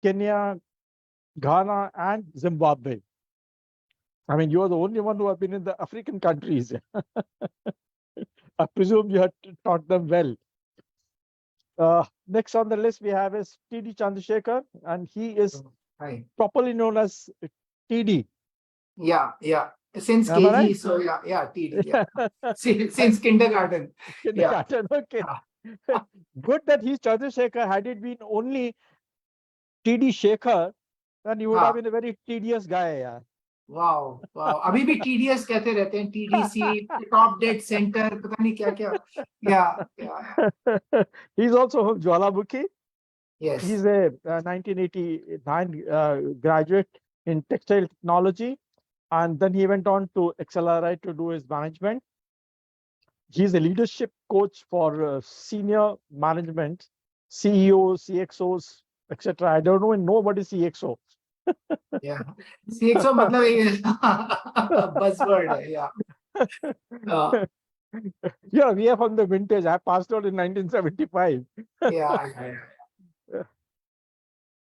Kenya, Ghana, and Zimbabwe. I mean, you are the only one who have been in the African countries. I presume you had taught them well. Next on the list we have is T.D. Chandrasekhar, and he is properly known as TD. Yeah. Since Am I KG, right? so TD. Yeah. Since kindergarten. Kindergarten, okay. Good that he's Chandrasekhar. Had it been only TD Shekhar, then you would have been a very tedious guy. Yeah. Wow. अभी भी TDS कहते रहते हैं, TDC, Top Dead Center, पता नहीं क्या. Yeah. He's also from Jwalamukhi. Yes. He's a 1989 graduate in textile technology, and then he went on to Accelerate to do his management. He's a leadership coach for senior management, CEOs, CXOs, etc. I don't even know what is CXO. Yeah. CXO मतलब buzzword है. Yeah. Yeah, we are from the vintage. I passed out in 1975. Yeah.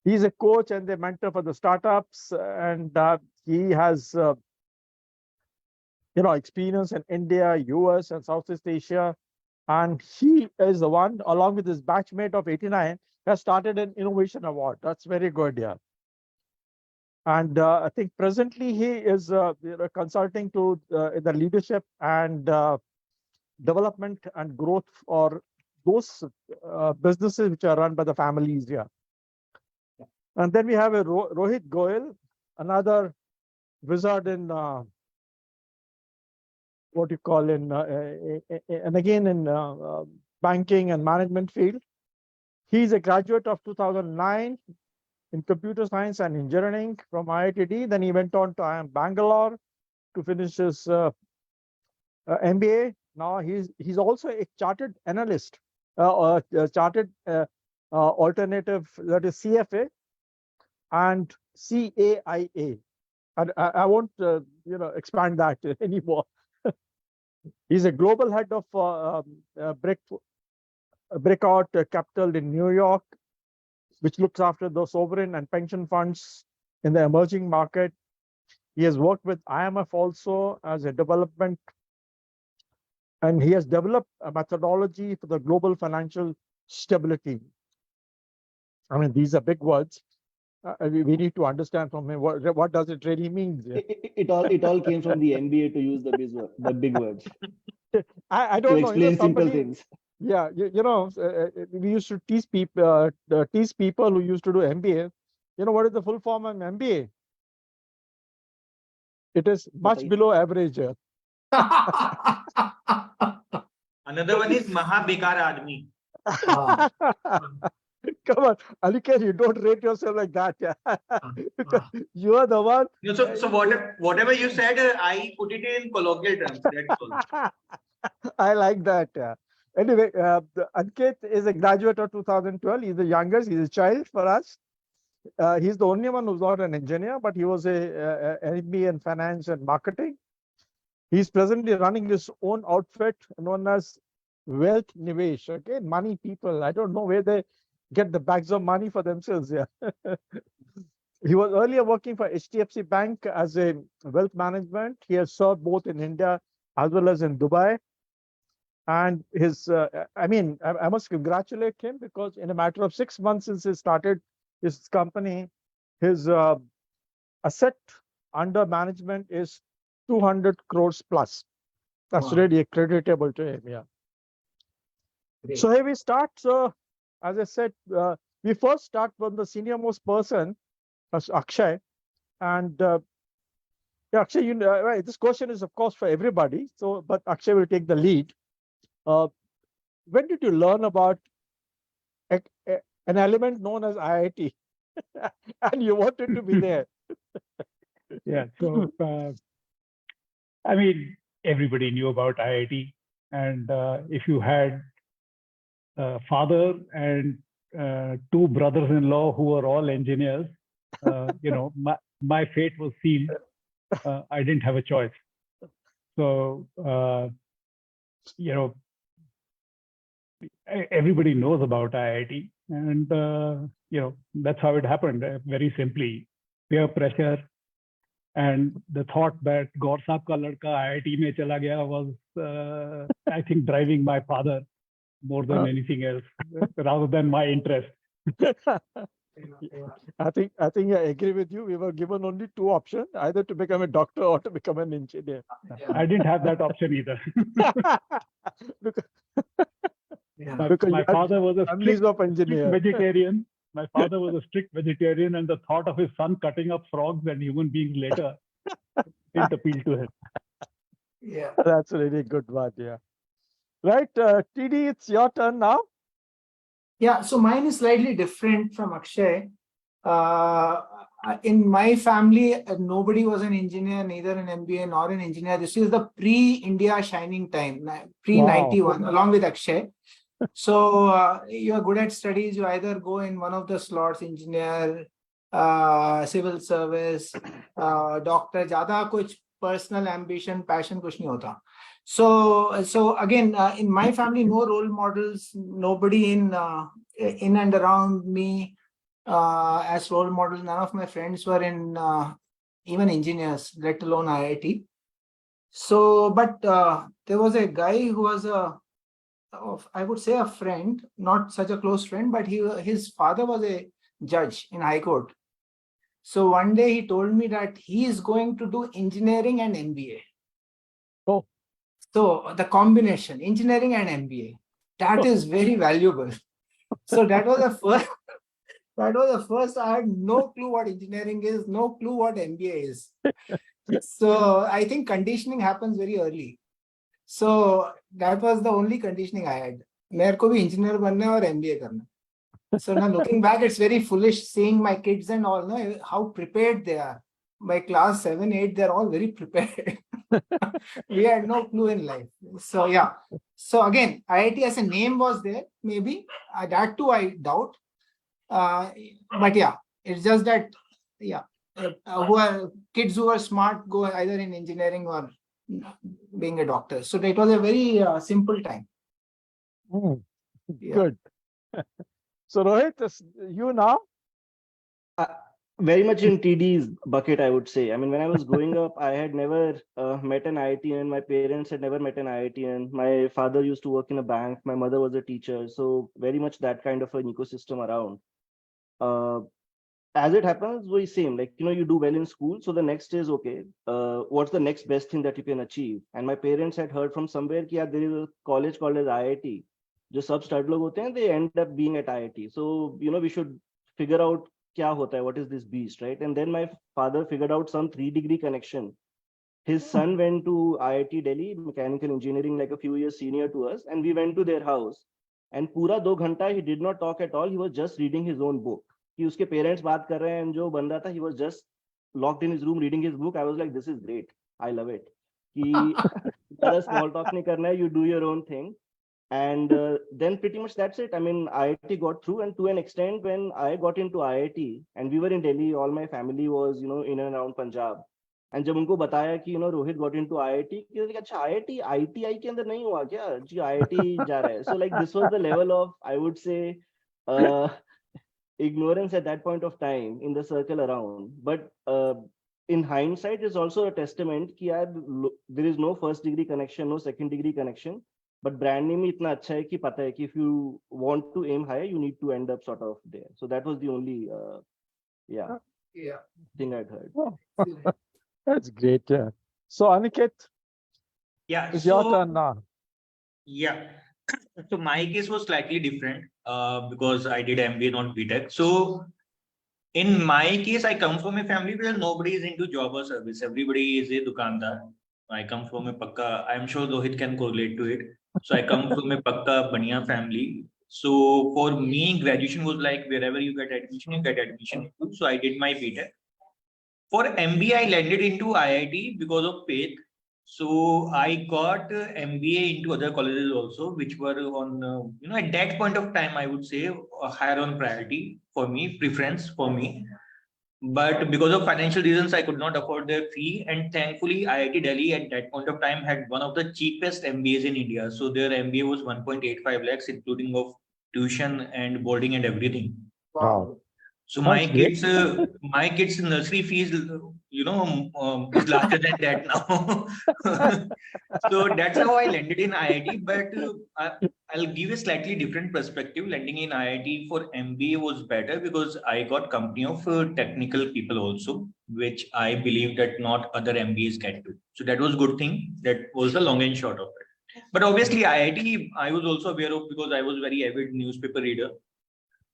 He's a coach and a mentor for the startups, and he has experience in India, US, and Southeast Asia. And he is the one, along with his batchmate of 89, has started an innovation award. That's very good, yeah. And I think presently he is consulting to the leadership and development and growth for those businesses which are run by the families here. And then we have a Rohit Goyal, another wizard in what you call in, and again in banking and management field. He's a graduate of 2009 in computer science and engineering from IITD. Then he went on to IIM Bangalore to finish his MBA. Now he's also a chartered analyst, chartered alternative, that is CFA and CAIA. And I won't expand that anymore. He's a global head of Breakout Capital in New York, which looks after the sovereign and pension funds in the emerging market. He has worked with IMF also as a development, and he has developed a methodology for the global financial stability. I mean, these are big words. We need to understand from him what does it really mean. It all came from the MBA to use the big words. I don't know. To explain simple things. Yeah, we used to tease people who used to do MBA. You know what is the full form of MBA? It is much below average. Another one is Mahabekar Admi. Come on, Aliker, you don't rate yourself like that, yeah. Because you are the one. So whatever you said, I put it in colloquial terms. That's all. I like that. Yeah. Anyway, Ankit is a graduate of 2012. He's the youngest. He's a child for us. He's the only one who's not an engineer, but he was an MBA in finance and marketing. He's presently running his own outfit known as Wealth Nivesh. Okay, money people. I don't know where they get the bags of money for themselves. Yeah. He was earlier working for HDFC Bank as a wealth management. He has served both in India as well as in Dubai. And his, I must congratulate him, because in a matter of 6 months since he started his company, his asset under management is 200 crores plus. That's really creditable to him. Yeah. Great. So here we start. So as I said, we first start from the senior most person, as Akshay. And Akshay, this question is of course for everybody. So, but Akshay will take the lead. When did you learn about an element known as IIT? And you wanted to be there. Yeah. So, everybody knew about IIT. And if you had a father and 2 brothers-in-law who were all engineers, my fate was sealed. I didn't have a choice. So, everybody knows about IIT. And, that's how it happened. Very simply, peer pressure, and the thought that Gaur Saab ka ladka IIT mein chala gaya was, I think, driving my father more than anything else, rather than my interest. I think I agree with you. We were given only two options, either to become a doctor or to become an engineer. I didn't have that option either. Because My, Because my you had father was a families strict, of engineers. vegetarian. My father was a strict vegetarian, and the thought of his son cutting up frogs and human beings later didn't appeal to him. Yeah. That's a really good one. Yeah. Right, TD, it's your turn now. Yeah, so mine is slightly different from Akshay. In my family, nobody was an engineer, neither an MBA nor an engineer. This is the pre-India shining time, pre-91, along with Akshay. So you're good at studies, you either go in one of the slots, engineer, civil service, doctor, ज़्यादा कुछ personal ambition, passion कुछ नहीं होता. So again, in my family, no role models, nobody in and around me as role models. None of my friends were in even engineers, let alone IIT. So, but there was a guy who was I would say a friend, not such a close friend, but his father was a judge in High Court. So one day he told me that he is going to do engineering and MBA. Oh. So the combination, engineering and MBA, that is very valuable. So that was the first. That was the first. I had no clue what engineering is, no clue what MBA is. So I think conditioning happens very early. So that was the only conditioning I had. मेरे को भी engineer बनना है और MBA करना. So now looking back, it's very foolish seeing my kids and all, no, how prepared they are. By class 7, 8, they're all very prepared. We had no clue in life. So yeah. So again, IIT as a name was there, maybe. That too I doubt. But yeah, it's just that, yeah, who are kids who are smart go either in engineering or being a doctor. So it was a very simple time. Yeah. Good. So Rohit, it's you now. Very much in TD's bucket, I would say. I mean, when I was growing up, I had never met an IITian. My parents had never met an IITian. My father used to work in a bank. My mother was a teacher. So very much that kind of an ecosystem around. As it happens, we same, like, you do well in school. So the next is, okay, what's the next best thing that you can achieve? And my parents had heard from somewhere that there is a college called as IIT. Just sub stud log hote hain, they end up being at IIT. So, we should figure out kya hota hai, what is this beast, right? And then my father figured out some 3-degree connection. His son went to IIT Delhi, mechanical engineering, like a few years senior to us. And we went to their house. And pura 2 ghanta, he did not talk at all. He was just reading his own book. कि उसके parents बात कर रहे हैं, जो बंदा था, he was just locked in his room reading his book. I was like, this is great, I love it. कि ज़्यादा small talk नहीं करना है, you do your own thing. And then pretty much that's it. I mean, IIT got through, and to an extent, when I got into IIT and we were in Delhi, all my family was, in and around Punjab. And जब उनको बताया कि, Rohit got into IIT, कि अच्छा IIT, ITI के अंदर नहीं हुआ क्या? जी IIT जा रहा है. So like this was the level of, I would say, ignorance at that point of time in the circle around. But in hindsight, is also a testament that there is no first-degree connection, no second-degree connection. But brand name itna acha hai ki pata hai ki if you want to aim higher, you need to end up sort of there. So that was the only thing I'd heard. That's great. Yeah. So Aniket, Yeah. it's your turn now. Yeah. So my case was slightly different because I did MBA, not BTech. So in my case, I come from a family where nobody is into job or service. Everybody is a dukandar. I come from a pakka, I'm sure Rohit can correlate to it. So I come from a pakka baniya family. So for me, graduation was like wherever you get admission, you get admission. So I did my BTech. For MBA, I landed into IIT because of faith. So I got MBA into other colleges also, which were on, at that point of time, I would say higher on priority for me, preference for me. But because of financial reasons, I could not afford their fee. And thankfully, IIT Delhi at that point of time had one of the cheapest MBAs in India. So their MBA was 1.85 lakhs, including of tuition and boarding and everything. Wow. So That's great. my kids' nursery fees, is larger than that now. So that's how I landed in IIT. But I'll give a slightly different perspective. Landing in IIT for MBA was better because I got company of technical people also, which I believe that not other MBAs get to. So that was good thing. That was the long and short of it. But obviously IIT, I was also aware of because I was very avid newspaper reader.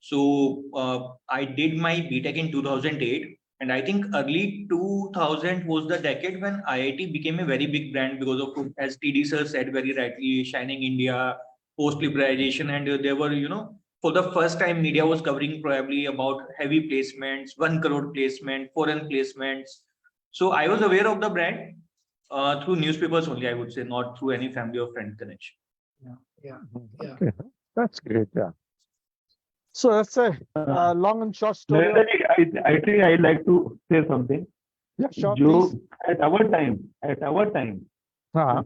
So I did my BTech in 2008, and I think early 2000 was the decade when IIT became a very big brand because of, as TD sir said very rightly, Shining India, post-liberalization, and there were, for the first time, media was covering probably about heavy placements, 1 crore placement, foreign placements. So I was aware of the brand through newspapers only, I would say, not through any family or friend connection. Yeah. Okay, that's great. Yeah. So that's a long and short story. Narendra ji, I think I'd like to say something. Yeah, sure, please. At our time, Uh-huh.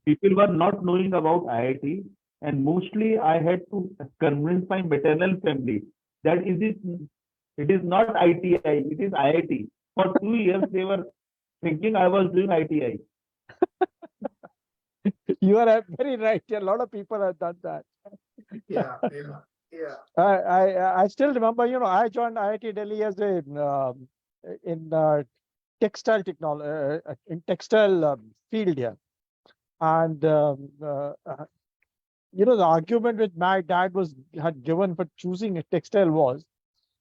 people were not knowing about IIT, and mostly I had to convince my maternal family that it is not ITI, it is IIT. For 2 years, they were thinking I was doing ITI. You are very right. A lot of people have done that. Yeah. I still remember, I joined IIT Delhi as a in textile technology in textile field here, and the argument which my dad had given for choosing a textile was,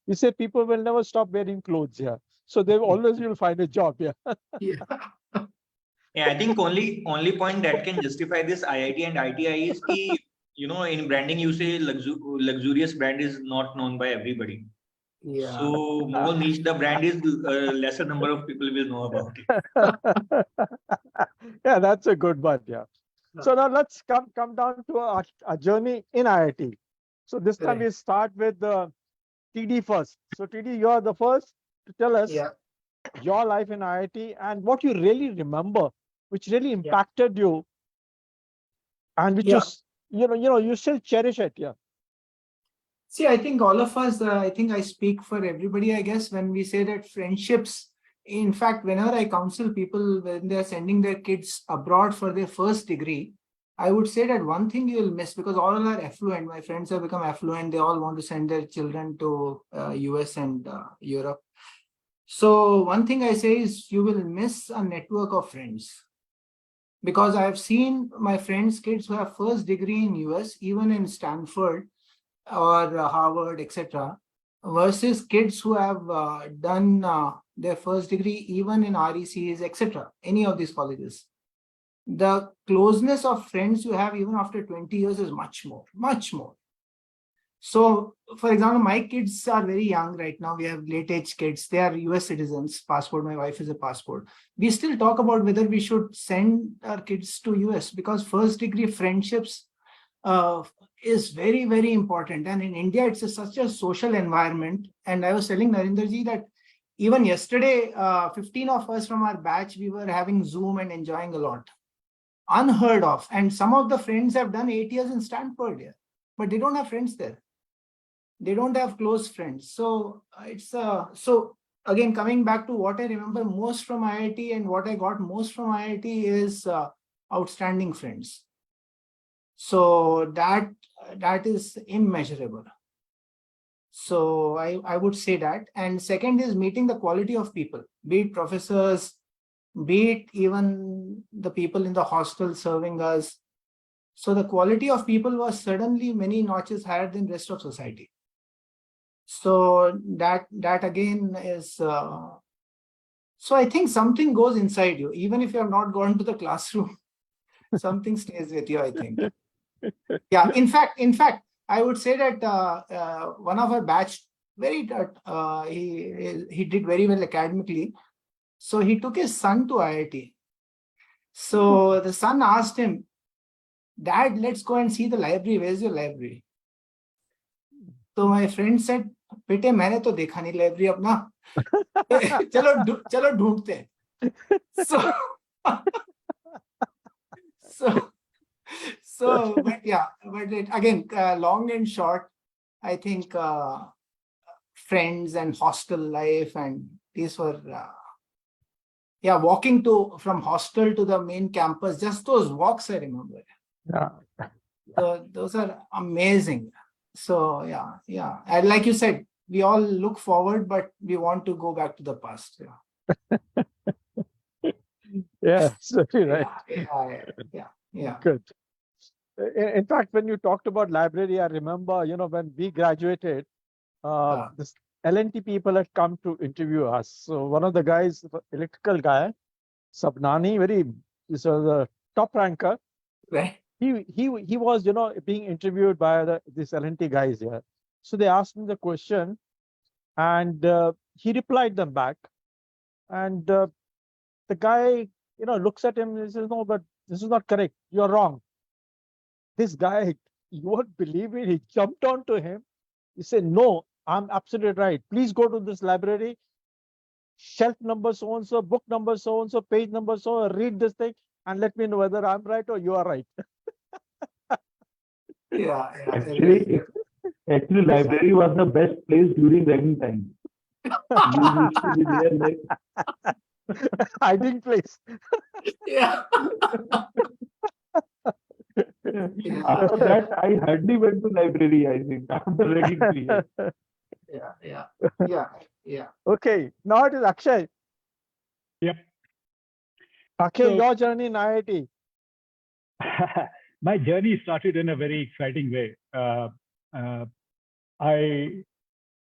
he said people will never stop wearing clothes here, so they always will find a job here. Yeah. Yeah, I think only point that can justify this IIT and ITI is ki, in branding you say luxurious brand is not known by everybody. Yeah. So more niche the brand is, lesser number of people will know about it. Yeah, that's a good one. Yeah. So now let's come down to our journey in IIT. So this time we start with TD first. So TD, you are the first to tell us Yeah. your life in IIT and what you really remember, which really impacted you, and which you still cherish it. Yeah. See, I think all of us, I think I speak for everybody, I guess, when we say that friendships, in fact, whenever I counsel people when they're sending their kids abroad for their first degree, I would say that one thing you will miss, because all are affluent, my friends have become affluent, they all want to send their children to US and Europe. So one thing I say is you will miss a network of friends. Because I've seen my friends' kids who have first degree in US, even in Stanford, or Harvard, etc., versus kids who have done their first degree even in RECs, etc., any of these colleges. The closeness of friends you have even after 20 years is much more, much more. So, for example, my kids are very young right now. We have late age kids. They are US citizens, passport. My wife is a passport. We still talk about whether we should send our kids to US because first degree friendships is very, very important. And in India, it's such a social environment. And I was telling Narendra ji that even yesterday, 15 of us from our batch, we were having Zoom and enjoying a lot. Unheard of. And some of the friends have done 8 years in Stanford here, but they don't have friends there. They don't have close friends. So it's so again, coming back to what I remember most from IIT and what I got most from IIT is outstanding friends. So that is immeasurable. So I would say that. And second is meeting the quality of people, be it professors, be it even the people in the hostel serving us. So the quality of people was suddenly many notches higher than rest of society. So that again is, so I think something goes inside you, even if you have not gone to the classroom, something stays with you, I think. Yeah, in fact, I would say that one of our batch, he did very well academically. So he took his son to IIT. So the son asked him, "Dad, let's go and see the library. Where's your library?" So my friend said, "बेटे मैंने तो देखा नहीं library अपना. चलो ढूंढते हैं." So, but yeah, but again, long and short, I think friends and hostel life, and these were yeah, walking from hostel to the main campus, just those walks I remember. Yeah. So those are amazing. So yeah. And like you said, we all look forward, but we want to go back to the past. Yeah. Yeah, absolutely right. Yeah. Good. In fact, when you talked about library, I remember, when we graduated, this L&T people had come to interview us. So one of the guys, electrical guy, Sabnani, he's the top ranker. Right. He was, being interviewed by this L&T guys here. So they asked him the question, and he replied them back. And the guy, looks at him and says, "No, but this is not correct. You're wrong." This guy, you won't believe it, he jumped onto him. He said, "No, I'm absolutely right. Please go to this library, shelf number so and so, book number so and so, page number so, read this thing, and let me know whether I'm right or you are right." Yeah. Actually, library was the best place during rainy time. You used to be there like Hiding place. Yeah. after that, I hardly went to library, I think, after rainy period. Yeah. Okay, now it is Akshay. Yep. Akshay, So- your journey in IIT. My journey started in a very exciting way. I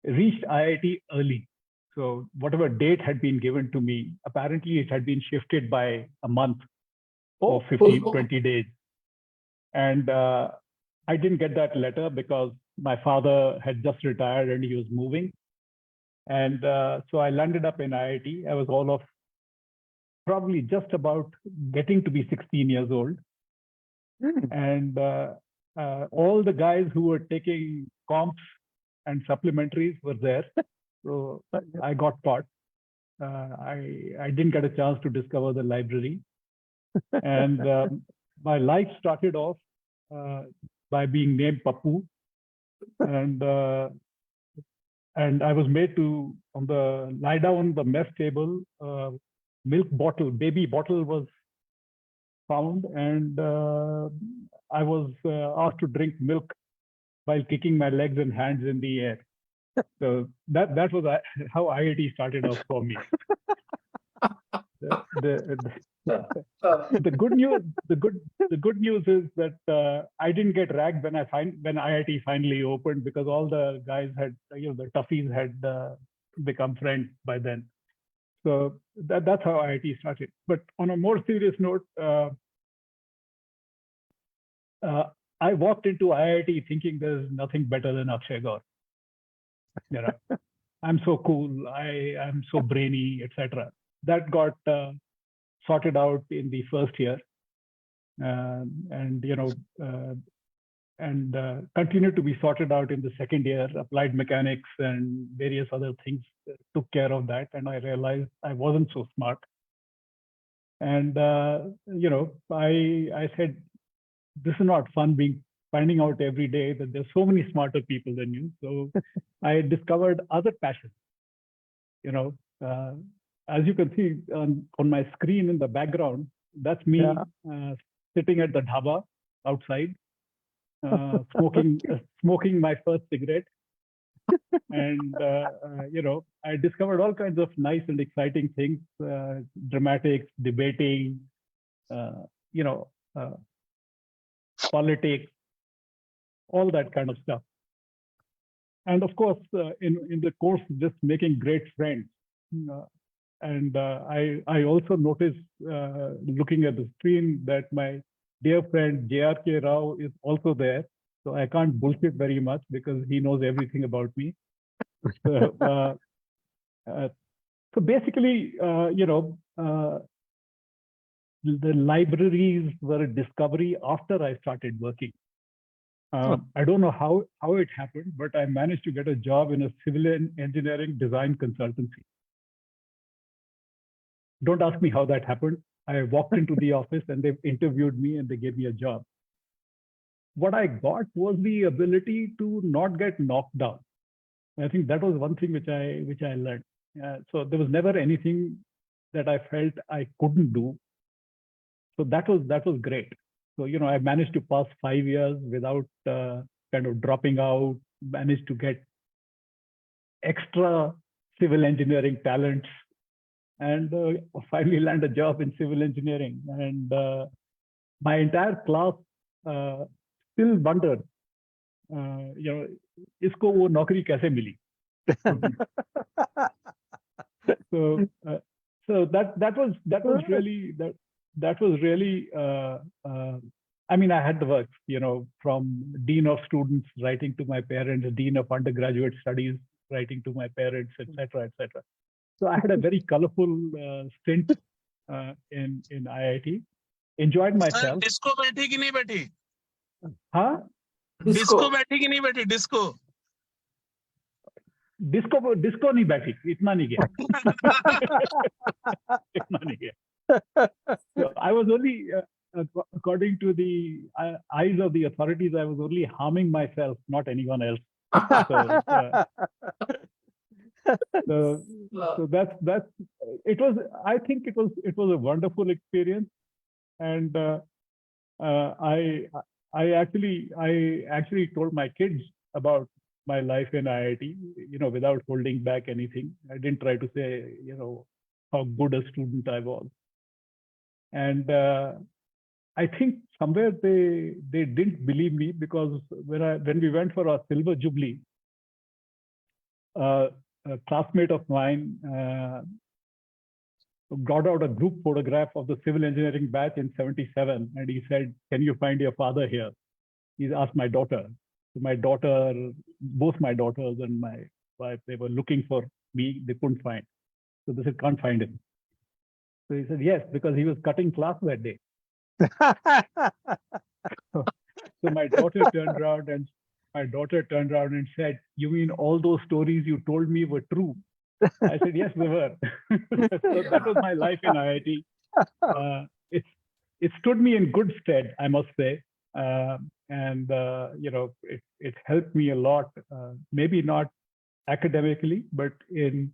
reached IIT early. So whatever date had been given to me, apparently it had been shifted by a month or 15, 20 days. And I didn't get that letter because my father had just retired and he was moving. And so I landed up in IIT. I was all of probably just about getting to be 16 years old. And all the guys who were taking comps and supplementaries were there. So I got caught. I didn't get a chance to discover the library. And my life started off by being named Pappu. And I was made to, lie down on the mess table, milk bottle, baby bottle was found, and I was asked to drink milk while kicking my legs and hands in the air. So that was how IIT started off for me. The good news is that I didn't get ragged when IIT finally opened, because all the guys had, the toughies had become friends by then. So that's how IIT started. But on a more serious note, I walked into IIT thinking there's nothing better than Akshay Gaur. I'm so cool, I am so brainy, etc. That got sorted out in the first year, and continued to be sorted out in the second year. Applied mechanics and various other things took care of that, and I realized I wasn't so smart. And I said, this is not fun finding out every day that there's so many smarter people than you. So I discovered other passions. As you can see on my screen in the background, that's me sitting at the dhaba outside, smoking my first cigarette. And I discovered all kinds of nice and exciting things, dramatics, debating, politics, all that kind of stuff. And of course, in the course, just making great friends. And I also noticed, looking at the screen, that my dear friend J.R.K. Rao is also there. So I can't bullshit very much because he knows everything about me. So basically, the libraries were a discovery after I started working. I don't know how it happened, but I managed to get a job in a civil engineering design consultancy. Don't ask me how that happened. I walked into the office and they interviewed me and they gave me a job. What I got was the ability to not get knocked down. I think that was one thing which I learned. So there was never anything that I felt I couldn't do. So that was great. So I managed to pass 5 years without kind of dropping out. Managed to get extra civil engineering talents, and finally land a job in civil engineering. And my entire class still wondered, इसको वो नौकरी कैसे मिली? So that was really I mean, I had the work, from dean of students writing to my parents, dean of undergraduate studies writing to my parents, etc., etc. So I had a very colorful stint in IIT. Enjoyed sir myself. Disco बैठी कि नहीं बैठी? हाँ, disco बैठी कि नहीं बैठी? Disco disco नहीं बैठी, इतना नहीं गया. इतना नहीं गया. So I was only, according to the eyes of the authorities, I was only harming myself, not anyone else. So that's it was. I think it was a wonderful experience, and I actually told my kids about my life in IIT, without holding back anything. I didn't try to say, how good a student I was. And I think somewhere they didn't believe me, because when we went for our silver jubilee, a classmate of mine brought out a group photograph of the civil engineering batch in '77, and he said, "Can you find your father here?" He asked my daughter. So my daughter, both my daughters and my wife, they were looking for me. They couldn't find. So they said, "Can't find him." So he said, "Yes, because he was cutting class that day." So my daughter turned around and said, "You mean all those stories you told me were true?" I said, "Yes, they were." So that was my life in IIT. It stood me in good stead, I must say. And it helped me a lot, maybe not academically, but in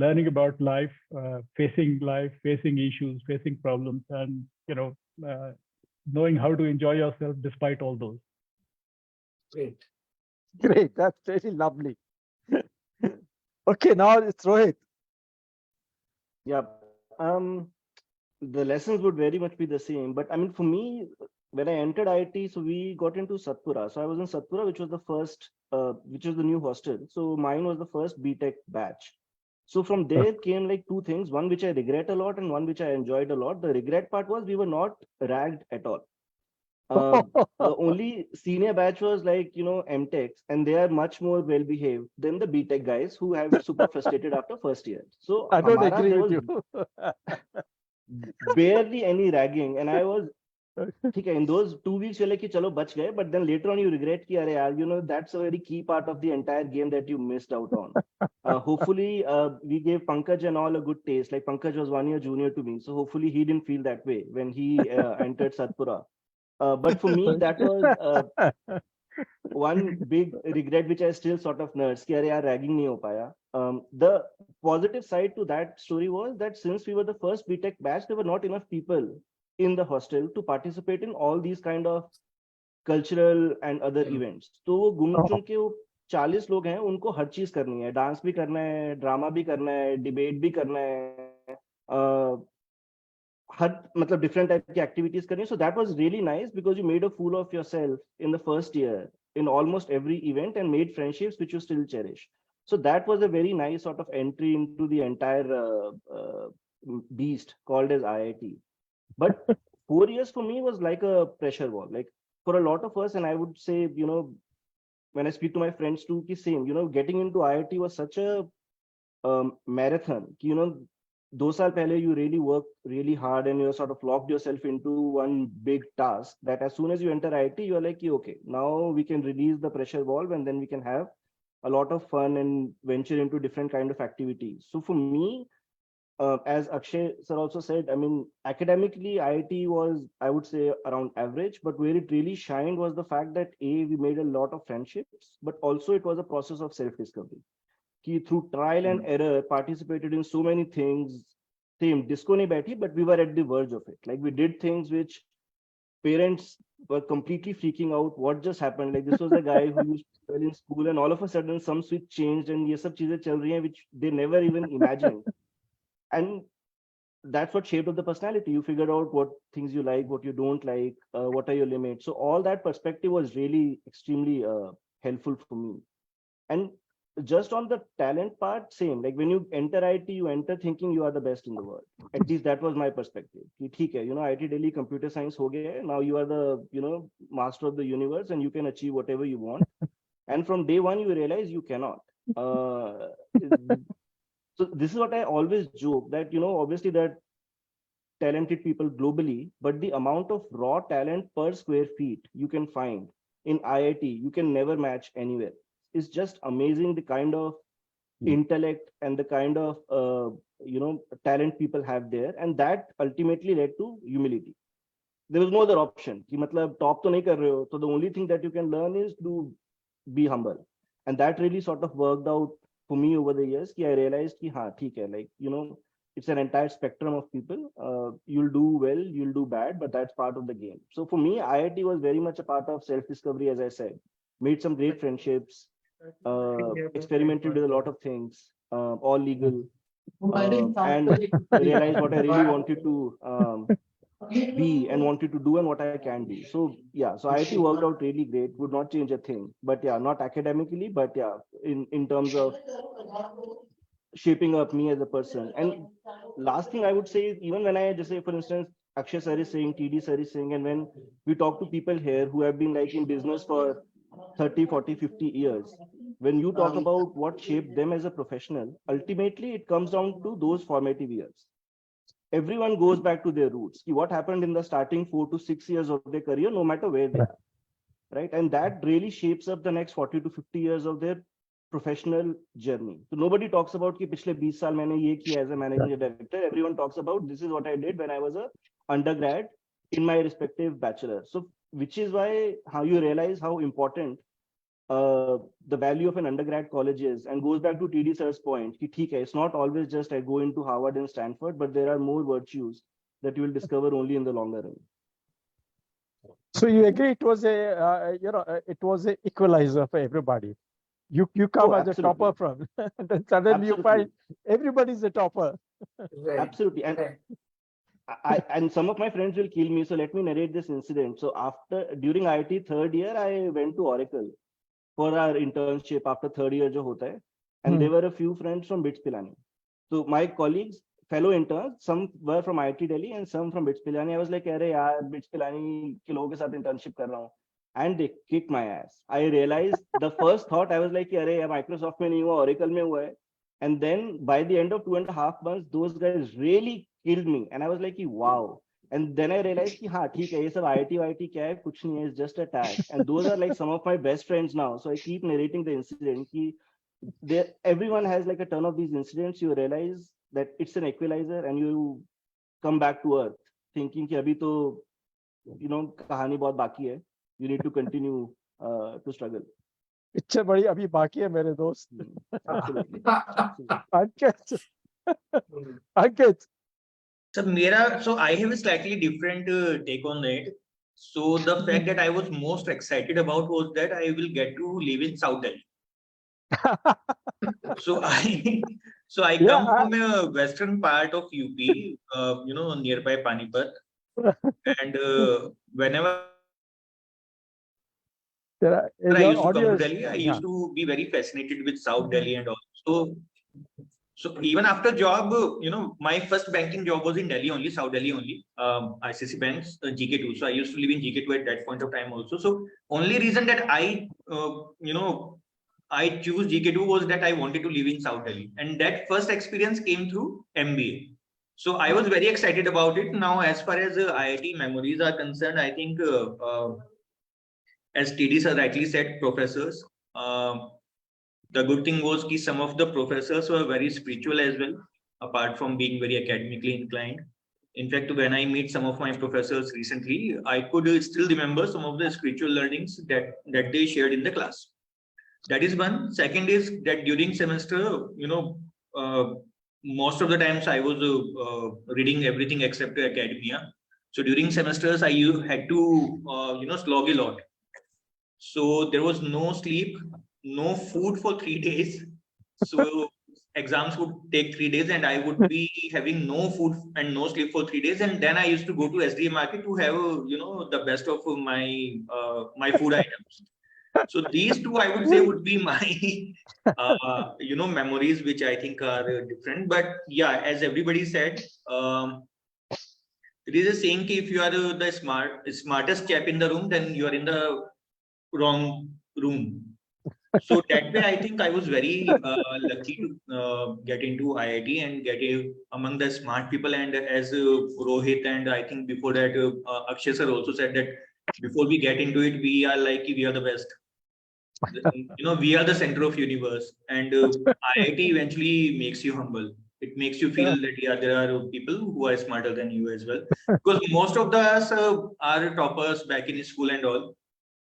learning about life, facing issues, facing problems, and knowing how to enjoy yourself despite all those. Great. Great, that's really lovely. Okay, now it's Rohit. Yeah. The lessons would very much be the same, but I mean, for me, when I entered IIT, so we got into Satpura. So I was in Satpura, which was the first, which was the new hostel. So mine was the first BTech batch. So from there came like two things, one which I regret a lot and one which I enjoyed a lot. The regret part was we were not ragged at all. The only senior batch was like, MTechs, and they are much more well behaved than the BTech guys who have super frustrated after first year. So I don't Hamara, agree there with was you. barely any ragging, and I was okay, in those 2 weeks you're like कि चलो बच गए, but then later on you regret कि अरे यार, that's a very key part of the entire game that you missed out on. Hopefully we gave Pankaj and all a good taste. Like Pankaj was 1 year junior to me, so hopefully he didn't feel that way when he entered Satpura. But for me, that was one big regret which I still sort of nurse कि अरे यार ragging नहीं हो पाया. The positive side to that story was that since we were the first BTech batch, there were not enough people in the hostel to participate in all these kind of cultural and other events. तो वो घूम चुन के वो 40 लोग हैं, उनको हर चीज करनी है, डांस भी करना है, ड्रामा भी करना है, डिबेट भी करना है, हर मतलब different type की activities करनी है. So that was really nice because you made a fool of yourself in the first year in almost every event and made friendships which you still cherish. So that was a very nice sort of entry into the entire beast called as IIT. But 4 years for me was like a pressure wall. Like for a lot of us, and I would say, when I speak to my friends too, ki same, getting into IIT was such a marathon. Ki, 2 saal pehle you really worked really hard and you sort of locked yourself into one big task that as soon as you enter IIT, you are like, okay, now we can release the pressure valve and then we can have a lot of fun and venture into different kind of activities. So for me, as Akshay sir also said, I mean, academically, IIT was, I would say, around average, but where it really shined was the fact that we made a lot of friendships, but also it was a process of self-discovery. Ki through trial and error, participated in so many things. Same, disco nahi bathi, but we were at the verge of it. Like we did things which parents were completely freaking out. What just happened? Like this was a guy who used to well in school, and all of a sudden some switch changed, and ye sab cheezein chal rahi hain, which they never even imagined. And that's what shaped up the personality. You figured out what things you like, what you don't like, what are your limits. So all that perspective was really extremely helpful for me. And just on the talent part, same. Like when you enter IT, you enter thinking you are the best in the world. At least that was my perspective. Ki, theek hai, you know, IT Delhi computer science ho gaya hai. Now you are the, you know, master of the universe, and you can achieve whatever you want. And from day one, you realize you cannot. So this is what I always joke, that, you know, obviously that talented people globally, but the amount of raw talent per square feet you can find in IIT, you can never match anywhere. It's just amazing the kind of intellect and the kind of you know, talent people have there, and that ultimately led to humility. There was no other option. Ki matlab top to nahi kar rahe ho, so the only thing that you can learn is to be humble, and that really sort of worked out for me over the years. Ki I realized ki ha, theek hai, like, you know, it's an entire spectrum of people. You'll do well, you'll do bad, but that's part of the game. So for me, IIT was very much a part of self-discovery, as I said. Made some great friendships, experimented with a lot of things, all legal, and realized what I really wanted to be and wanted to do and what I can do. So yeah, so IIT worked out really great. Would not change a thing. But yeah, not academically, but yeah, in terms of shaping up me as a person. And last thing I would say is, even when I just say, for instance, Akshay sir is saying, TD sir is saying, and when we talk to people here who have been like in business for 30, 40, 50 years, when you talk about what shaped them as a professional, ultimately it comes down to those formative years. Everyone goes back to their roots. What happened in the starting 4 to 6 years of their career, no matter where they are, right? And that really shapes up the next 40 to 50 years of their professional journey. So nobody talks about कि पिछले 20 साल मैंने ये किया as a managing director. Everyone talks about this is what I did when I was a undergrad in my respective bachelor. So which is why how you realize how important the value of an undergrad college is, and goes back to TD sir's point. Ki, theek hai, it's not always just I go into Harvard and Stanford, but there are more virtues that you will discover only in the longer run. So you agree it was a it was a equalizer for everybody. You come as absolutely. a topper from, and then suddenly you find everybody's a topper. Right. Absolutely. And and some of my friends will kill me, so let me narrate this incident. So during IIT third year, I went to Oracle for our internship after third year jo hota hai, and there were a few friends from BITS Pilani. So my colleagues, fellow interns, some were from IIT Delhi and some from BITS Pilani. I was like, "Arey yaar, BITS Pilani ke logon ke sath internship kar raha hu," and they kicked my ass. I realized the first thought I was like, "Arey yaar, Microsoft mein nahi hua, Oracle mein hua hai." And then by the end of 2.5 months, those guys really killed me, and I was like, "Wow." And then I realized कि हाँ ठीक है, ये सब IIT क्या है, कुछ नहीं है, it's just a tag. And those are like some of my best friends now. So I keep narrating the incident कि everyone has like a ton of these incidents. You realize that it's an equalizer, and you come back to earth thinking कि अभी तो, you know, कहानी बहुत बाकी है. You need to continue to struggle. इच्छा बड़ी अभी बाकी है मेरे दोस्त. Absolutely. Ankit. Ankit. So I have a slightly different take on it. So the fact that I was most excited about was that I will get to live in South Delhi. So I come from a western part of UP, you know, nearby Panipat, and whenever I used to come to Delhi, I used to be very fascinated with South Delhi and all. So even after job, you know, my first banking job was in Delhi only, South Delhi only, ICICI Bank's GK2. So I used to live in GK2 at that point of time also. So only reason that I, you know, I choose GK2 was that I wanted to live in South Delhi. And that first experience came through MBA. So I was very excited about it. Now, as far as IIT memories are concerned, I think as TD sir rightly said, professors, the good thing was that some of the professors were very spiritual as well. apart from being very academically inclined. In fact, when I meet some of my professors recently, I could still remember some of the spiritual learnings that they shared in the class. That is one. Second is that during semester, most of the times I was reading everything except academia. So during semesters, had to slog a lot. So there was no sleep, no food for 3 days. So exams would take 3 days, and I would be having no food and no sleep for 3 days. And then I used to go to SDA market to have the best of my food items. So these two, I would say, would be my memories, which I think are different. But yeah, as everybody said, there is a saying that if you are the smartest chap in the room, then you are in the wrong room. So that way, I think I was very lucky to get into IIT and get among the smart people. And as Rohit and I think before that, Akshay sir also said that before we get into it, we are the best. We are the center of universe, and IIT eventually makes you humble. It makes you feel that there are people who are smarter than you as well, because most of us are toppers back in school and all.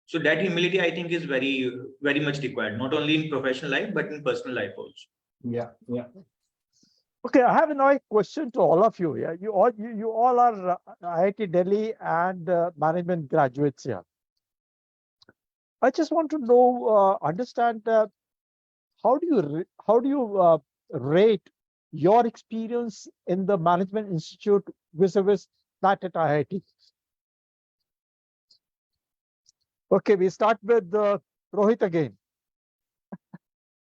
So that humility, I think, is very, very much required, not only in professional life but in personal life also. Yeah, yeah. Okay, I have a question to all of you. Yeah, you all are IIT Delhi and management graduates here. I just want to know, understand how do you rate your experience in the management institute vis-a-vis that at IIT? Okay, we start with Rohit again.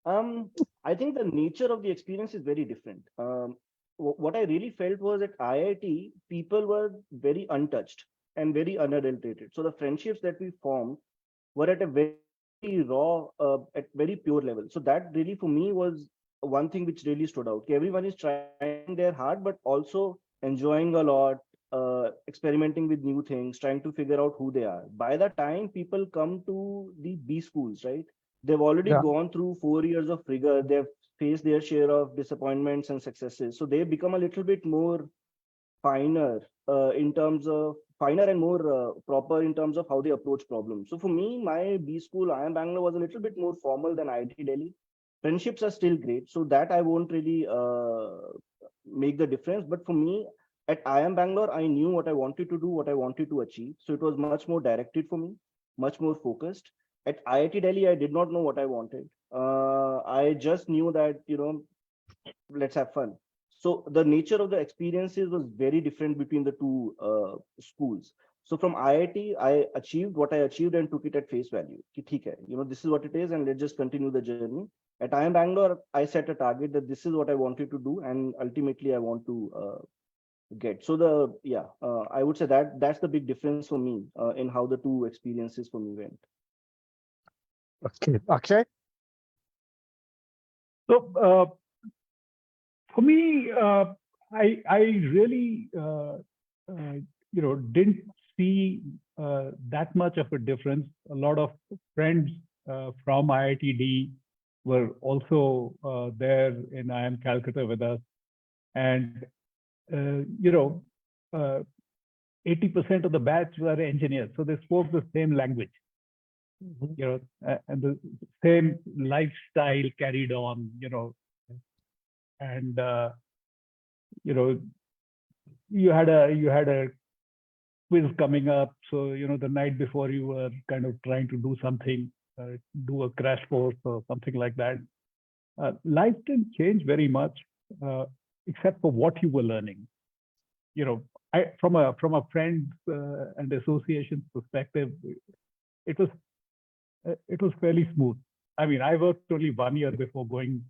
I think the nature of the experience is very different. What I really felt was at IIT, people were very untouched and very unadulterated. So the friendships that we formed were at a very raw, at very pure level. So that really for me was one thing which really stood out. Everyone is trying their hard, but also enjoying a lot, experimenting with new things, trying to figure out who they are. By the time people come to the B schools, right? They've already gone through 4 years of rigor. They've faced their share of disappointments and successes. So they become a little bit more finer in terms of finer and more proper in terms of how they approach problems. So for me, my B school, IIM Bangalore, was a little bit more formal than IIT Delhi. Friendships are still great, so that I won't really make the difference. But for me, at IIM Bangalore, I knew what I wanted to do, what I wanted to achieve. So it was much more directed for me, much more focused. At IIT Delhi, I did not know what I wanted. I just knew that, let's have fun. So the nature of the experiences was very different between the two schools. So from IIT, I achieved what I achieved and took it at face value. This is what it is, and let's just continue the journey. At IIM Bangalore, I set a target that this is what I wanted to do, and ultimately I want to get. So I would say that that's the big difference for me in how the two experiences for me went. Okay, Akshay. So for me, I really didn't see that much of a difference. A lot of friends from IITD were also there in IIM Calcutta with us, and 80% of the batch were engineers, so they spoke the same language. And the same lifestyle carried on, and you had a quiz coming up, so the night before you were kind of trying to do something, do a crash course or something like that. Life didn't change very much, except for what you were learning. From a friends and associations perspective, it was fairly smooth. I mean, I worked only 1 year before going.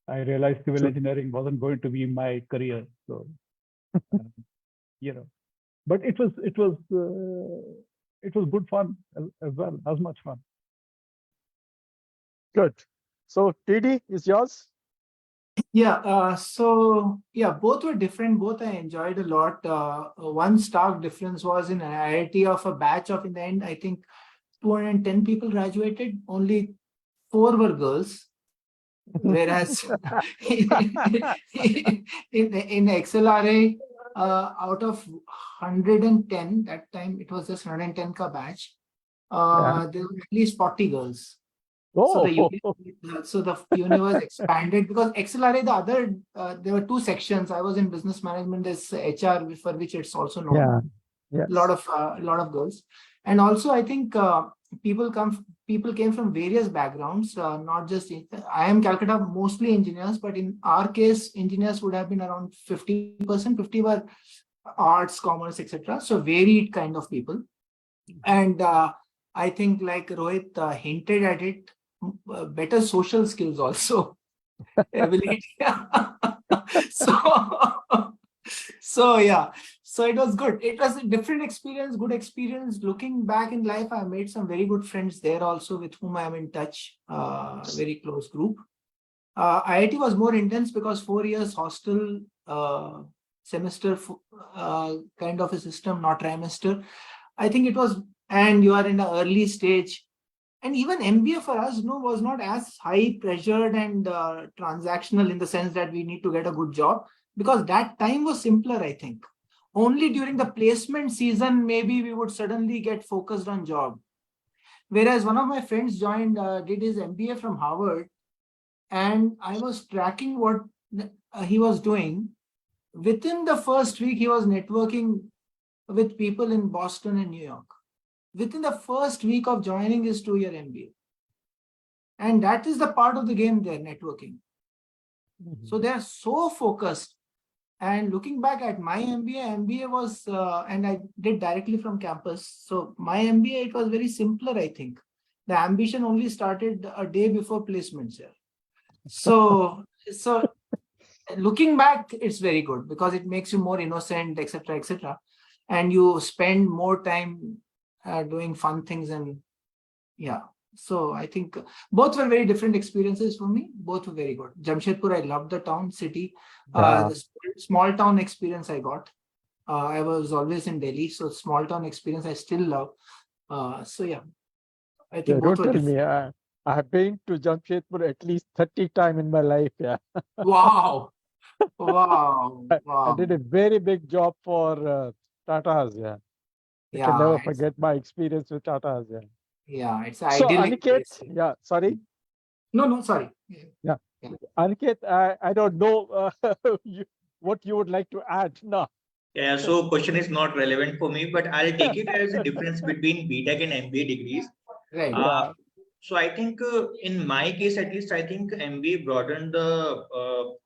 I realized civil engineering wasn't going to be my career, so But it was good fun as well, as much fun. Good. So TD is yours. Yeah, both were different. Both I enjoyed a lot. One stark difference was in IIT of a batch of, in the end, I think 210 people graduated, only 4 were girls. Whereas in XLRA, out of 110, that time it was just 110 ka batch, there were at least 40 girls. So the universe expanded because XLRA, the other, there were two sections. I was in business management, there's HR, for which it's also known. Yes. A lot of girls. And also I think people came from various backgrounds, not just I am Calcutta, mostly engineers, but in our case engineers would have been around 50%. 50 were arts, commerce, etc. So varied kind of people. And I think, like Rohit hinted at it, better social skills also. Ability. So yeah, so it was good. It was a different experience, good experience. Looking back in life, I made some very good friends there also, with whom I am in touch, very close group. IIT was more intense because 4 years hostel, semester kind of a system, not trimester. I think it was, and you are in the early stage. And even MBA for us, was not as high pressured and transactional, in the sense that we need to get a good job, because that time was simpler, I think. Only during the placement season, maybe we would suddenly get focused on job. Whereas one of my friends did his MBA from Harvard, and I was tracking what he was doing. Within the first week, he was networking with people in Boston and New York. Within the first week of joining his 2-year MBA. And that is the part of the game there, networking. So they are so focused. And looking back at my MBA was, and I did directly from campus. So my MBA, it was very simpler, I think. The ambition only started a day before placements here. So looking back, it's very good because it makes you more innocent, etc., etc. And you spend more time doing fun things, and yeah. So I think both were very different experiences for me. Both were very good. Jamshedpur, I loved the town, city. The small town experience I got. I was always in Delhi, so small town experience I still love. So yeah, I think both don't were tell different. me. I have been to Jamshedpur at least 30 times in my life. Yeah. Wow. I did a very big job for Tata's. Yeah. I can never forget my experience with Tata's. Yeah. Yeah, it's So idyllic. Aniket, sorry. No, sorry. Yeah. Aniket, I don't know what you would like to add now. Yeah, so question is not relevant for me, but I'll take it as a difference between BTech and MBA degrees. Right. So I think in my case, at least, I think MBA broadened the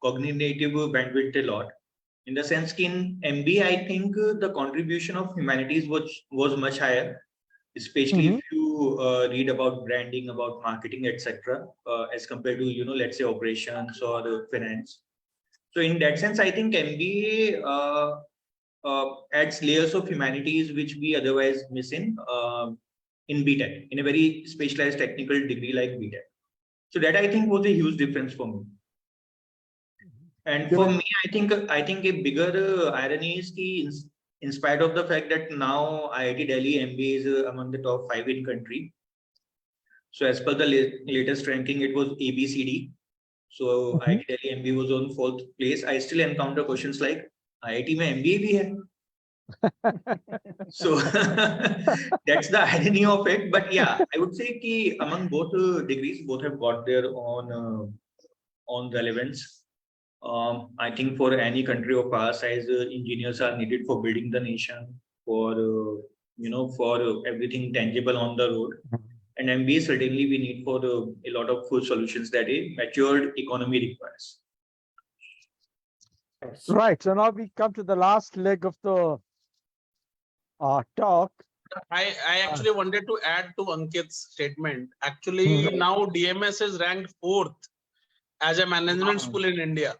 cognitive bandwidth a lot. In the sense in MBA, I think the contribution of humanities was much higher, especially if you read about branding, about marketing, etc., as compared to, let's say operations or finance. So in that sense, I think MBA adds layers of humanities which we otherwise miss in BTech, in a very specialized technical degree like BTech. So that I think was a huge difference for me. And for me, I think a bigger irony is in spite of the fact that now IIT Delhi MBA is among the top 5 in country. So as per the latest ranking, it was ABCD. So IIT Delhi MBA was on 4th place. I still encounter questions like IIT mein MBA bhi hai. So that's the irony of it. But yeah, I would say ki among both degrees, both have got their own relevance. I think for any country of our size, engineers are needed for building the nation, for for everything tangible on the road. And MBA certainly we need for a lot of solutions that a matured economy requires. Right. So now we come to the last leg of the talk. I actually wanted to add to Ankit's statement. Actually, now DMS is ranked 4th as a management school in India.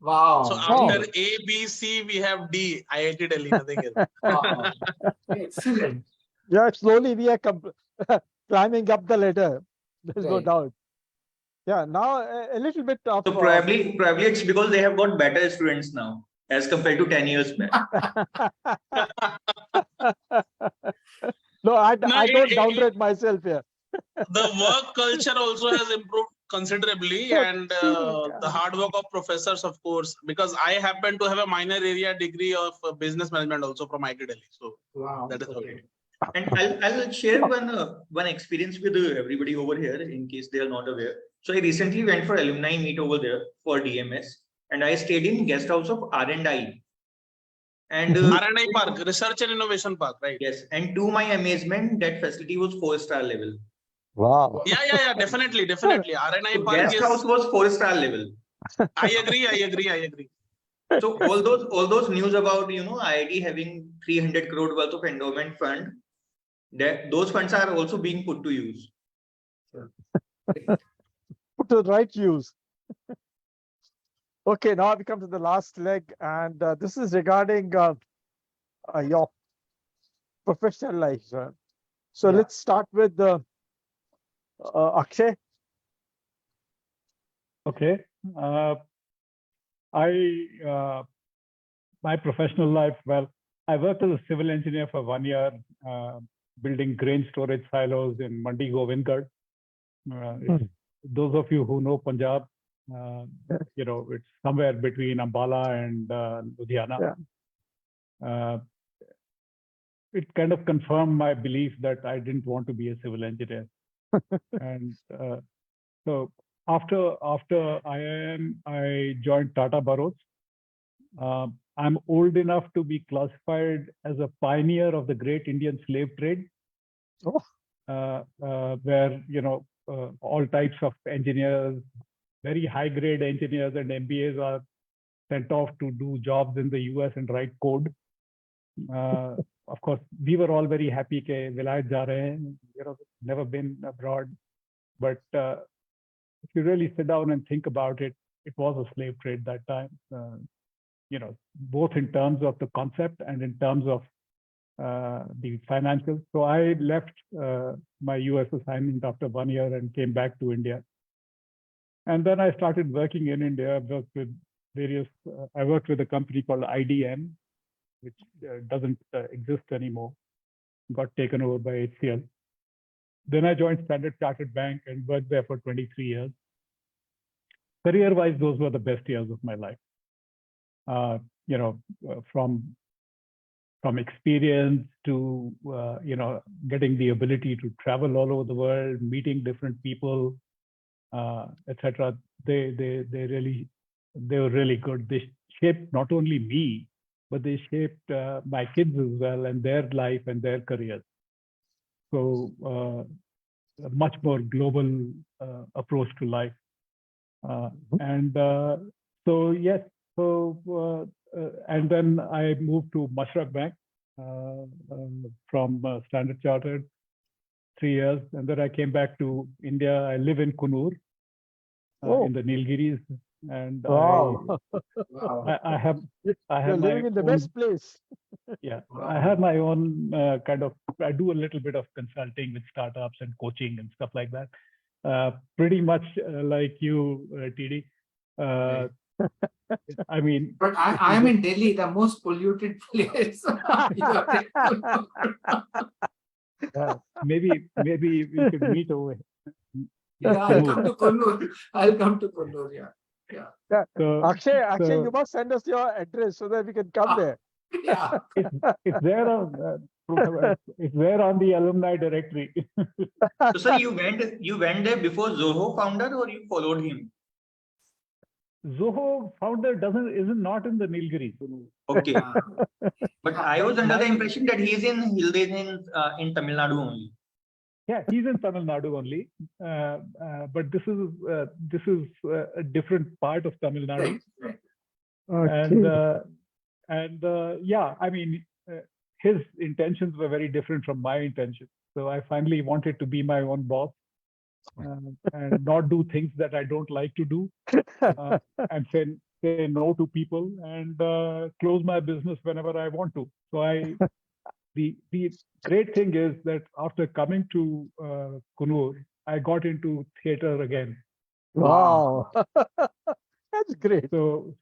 Wow. So after A, B, C, we have D, IIT Delhi, nothing else. Wow. Excellent. Yeah, slowly we are climbing up the ladder. There's no Right. doubt. Yeah, now a little bit of. So probably it's because they have got better students now as compared to 10 years back. No, I don't downgrade myself here. The work culture also has improved considerably, Oh, and cheating. the hard work of professors, of course, because I happen to have a minor area degree of business management also from IIT Delhi. So Wow. that is how it Okay. is. And I'll share one experience with everybody over here in case they are not aware. So I recently went for alumni meet over there for DMS, and I stayed in guest house of R&I. And R&I Park, Research and Innovation Park, right? yes, and to my amazement, that facility was 4-star level. Wow. Yeah, definitely. R&I So Park guest house is. was 4-star level. I agree. So all those news about IIT having 300 crore worth of endowment fund, that those funds are also being put to use. Put to the right use. Okay, now we come to the last leg, and this is regarding your professional life. So Yeah. let's start with Akshay. Okay. My professional life, well, I worked as a civil engineer for 1 year, building grain storage silos in Mandi Govindgarh. Those of you who know Punjab, it's somewhere between Ambala and Ludhiana. It kind of confirmed my belief that I didn't want to be a civil engineer. And so after IIM, I joined Tata Burroughs. I'm old enough to be classified as a pioneer of the great Indian slave trade, where all types of engineers, very high-grade engineers and MBAs are sent off to do jobs in the US and write code. Of course, we were all very happy that Vilayat ja rahe hain, never been abroad. But if you really sit down and think about it, it was a slave trade that time. Both in terms of the concept and in terms of the financials. So I left my US assignment after 1 year and came back to India. And then I started working in India. I worked with a company called IDM, which doesn't exist anymore, got taken over by HCL. Then I joined Standard Chartered Bank and worked there for 23 years. Career-wise, those were the best years of my life. From experience to getting the ability to travel all over the world, meeting different people, etc. They were really good. They shaped not only me, but they shaped my kids as well and their life and their careers. So a much more global approach to life. And then I moved to Mashreq Bank from Standard Chartered, 3 years, and then I came back to India. I live in Kunur, in the Nilgiris, and Wow. I have You're my living in the own, best place. yeah. I have my own I do a little bit of consulting with startups and coaching and stuff like that. Pretty much like you, TD. I mean, But I am in Delhi, the most polluted place. maybe we could meet over here. Yeah, I'll come to Kannur. Yeah. So, Akshay, so you must send us your address so that we can come there. Yeah. it's there on the alumni directory. So sir, you went there before Zoho founder, or you followed him? Zoho founder isn't not in the Nilgiris. Okay. But I was under the my- impression that he is in in Tamil Nadu only. Yeah, he's in Tamil Nadu only, but this is a different part of Tamil Nadu. And yeah, I mean, his intentions were very different from my intentions. So I finally wanted to be my own boss and not do things that I don't like to do, and say no to people and close my business whenever I want to. So the great thing is that after coming to Kunur, I got into theater again. Wow. That's great. So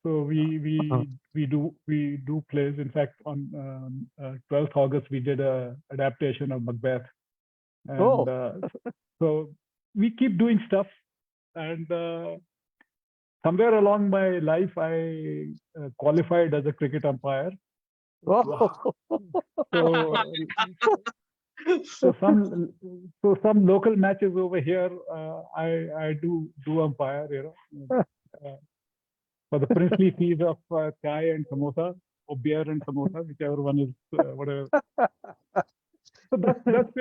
we do plays. In fact, on 12th August we did a adaptation of Macbeth, and so we keep doing stuff. And somewhere along my life, I qualified as a cricket umpire. Oh, So, so some local matches over here, I do umpire, for the princely fees of chai and samosa, or beer and samosa, whichever one is whatever. So that's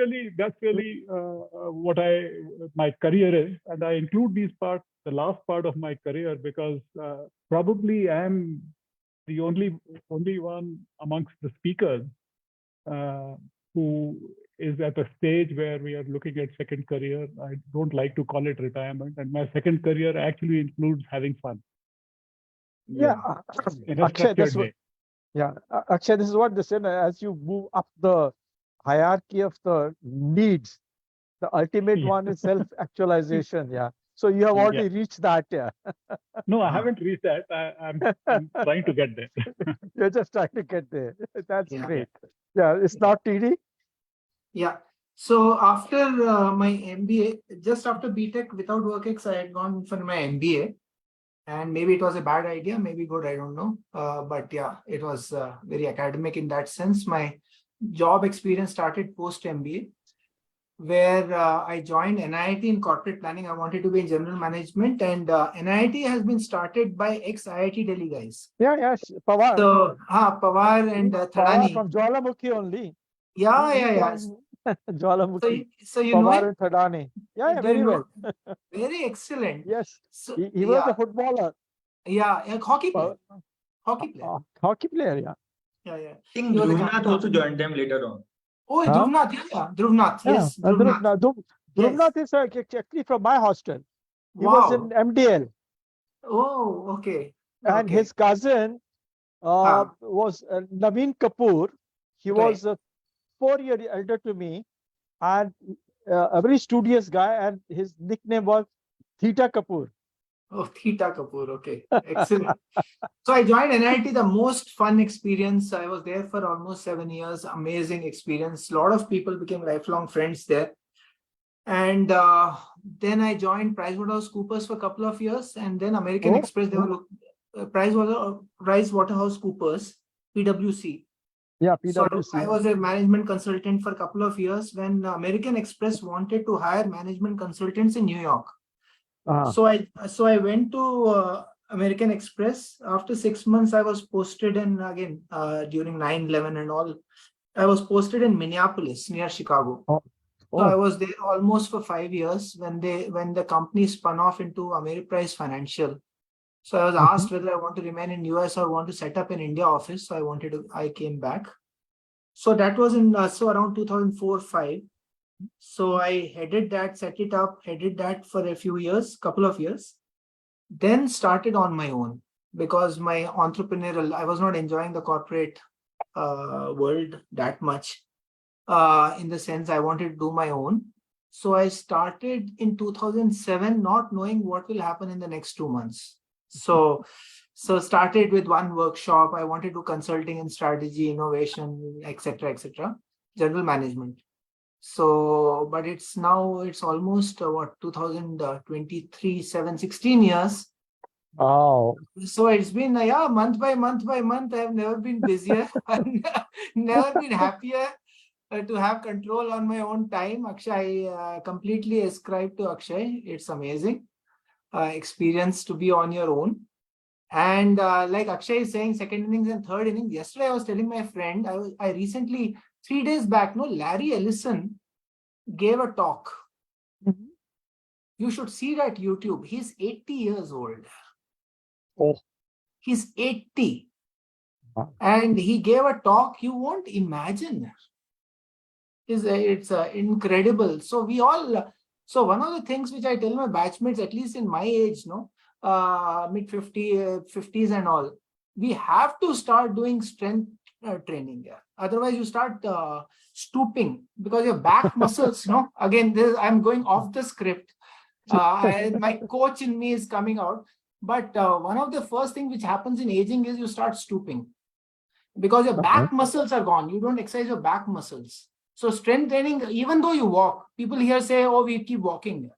really what my career is, and I include the last part of my career, because probably I am the only one amongst the speakers who is at a stage where we are looking at second career. I don't like to call it retirement, and my second career actually includes having fun yeah. in a Akshay, structured way. Yeah, Akshay, this is what they said. As you move up the hierarchy of the needs, the ultimate Yeah. one is self-actualization. Yeah. So you have Yeah. already reached that. Yeah. No, I haven't reached that. I'm trying to get there. You're just trying to get there. That's Yeah. great. Yeah. It's not TD. Yeah. So after my MBA, just after BTech without WorkX, I had gone for my MBA. And maybe it was a bad idea, maybe good, I don't know. But yeah, it was very academic in that sense. My job experience started post MBA, where I joined NIIT in corporate planning. I wanted to be in general management, and NIIT has been started by ex-IIT Delhi guys. Yeah. Yes. Pawar. So Pawar and Pawar Thadani. from Jwalamukhi only. Yeah. Jwalamukhi. So you know Pawar it? and Thadani. Yeah. Do Very you know? well. Very excellent. Yes. So, He was a footballer. a hockey player. Hockey player. Hockey player. Yeah. Yeah. I think He was a Dhruvnath captain. also joined them later on. Oh, Huh? Dhruvnath, yeah. Dhruvnath, yes. Dhruvnath. Drumnath is actually from my hostel. He was in Wow. MDL, Oh, okay. and Okay. his cousin Ah. was Naveen Kapoor. He Right. was 4 years elder to me, and a very studious guy, and his nickname was Theta Kapoor. Oh, Theta Kapoor. Okay. Excellent. So I joined NIT, the most fun experience. I was there for almost 7 years. Amazing experience. A lot of people became lifelong friends there. And then I joined PricewaterhouseCoopers for a couple of years, and then American Oh. Express. They were PricewaterhouseCoopers, PwC. Yeah, So PwC. I was a management consultant for a couple of years when American Express wanted to hire management consultants in New York. So I went to American Express. After 6 months, I was posted in, again, during 9/11 and all, I was posted in Minneapolis near Chicago. So I was there almost for 5 years when the company spun off into Ameriprise Financial. So I was asked whether I want to remain in US or want to set up an India office. So I came back. So that was in around 2004-05. So I headed that, set it up, headed that for a couple of years, then started on my own because my entrepreneurial, I was not enjoying the corporate world that much. In the sense I wanted to do my own. So I started in 2007, not knowing what will happen in the next 2 months. So started with one workshop. I wanted to do consulting in strategy, innovation, etc., general management. So, but it's almost 2023, 16 years. Oh. So it's been month by month. I have never been busier. I've never been happier to have control on my own time. Akshay, I completely ascribe to Akshay. It's amazing experience to be on your own. And like Akshay is saying, second innings and third innings. Yesterday, I was telling my friend, I recently, 3 days back, Larry Ellison gave a talk. You should see that YouTube. He's 80 years old. Oh. He's 80. Wow. And he gave a talk you won't imagine. It's incredible. So one of the things which I tell my batchmates, at least in my age, mid-50s and all, we have to start doing strength training. Otherwise, you start stooping because your back muscles, again, I'm going off the script. My coach in me is coming out. But one of the first things which happens in aging is you start stooping because your back muscles are gone. You don't exercise your back muscles. So strength training, even though you walk, people here say, oh, we keep walking.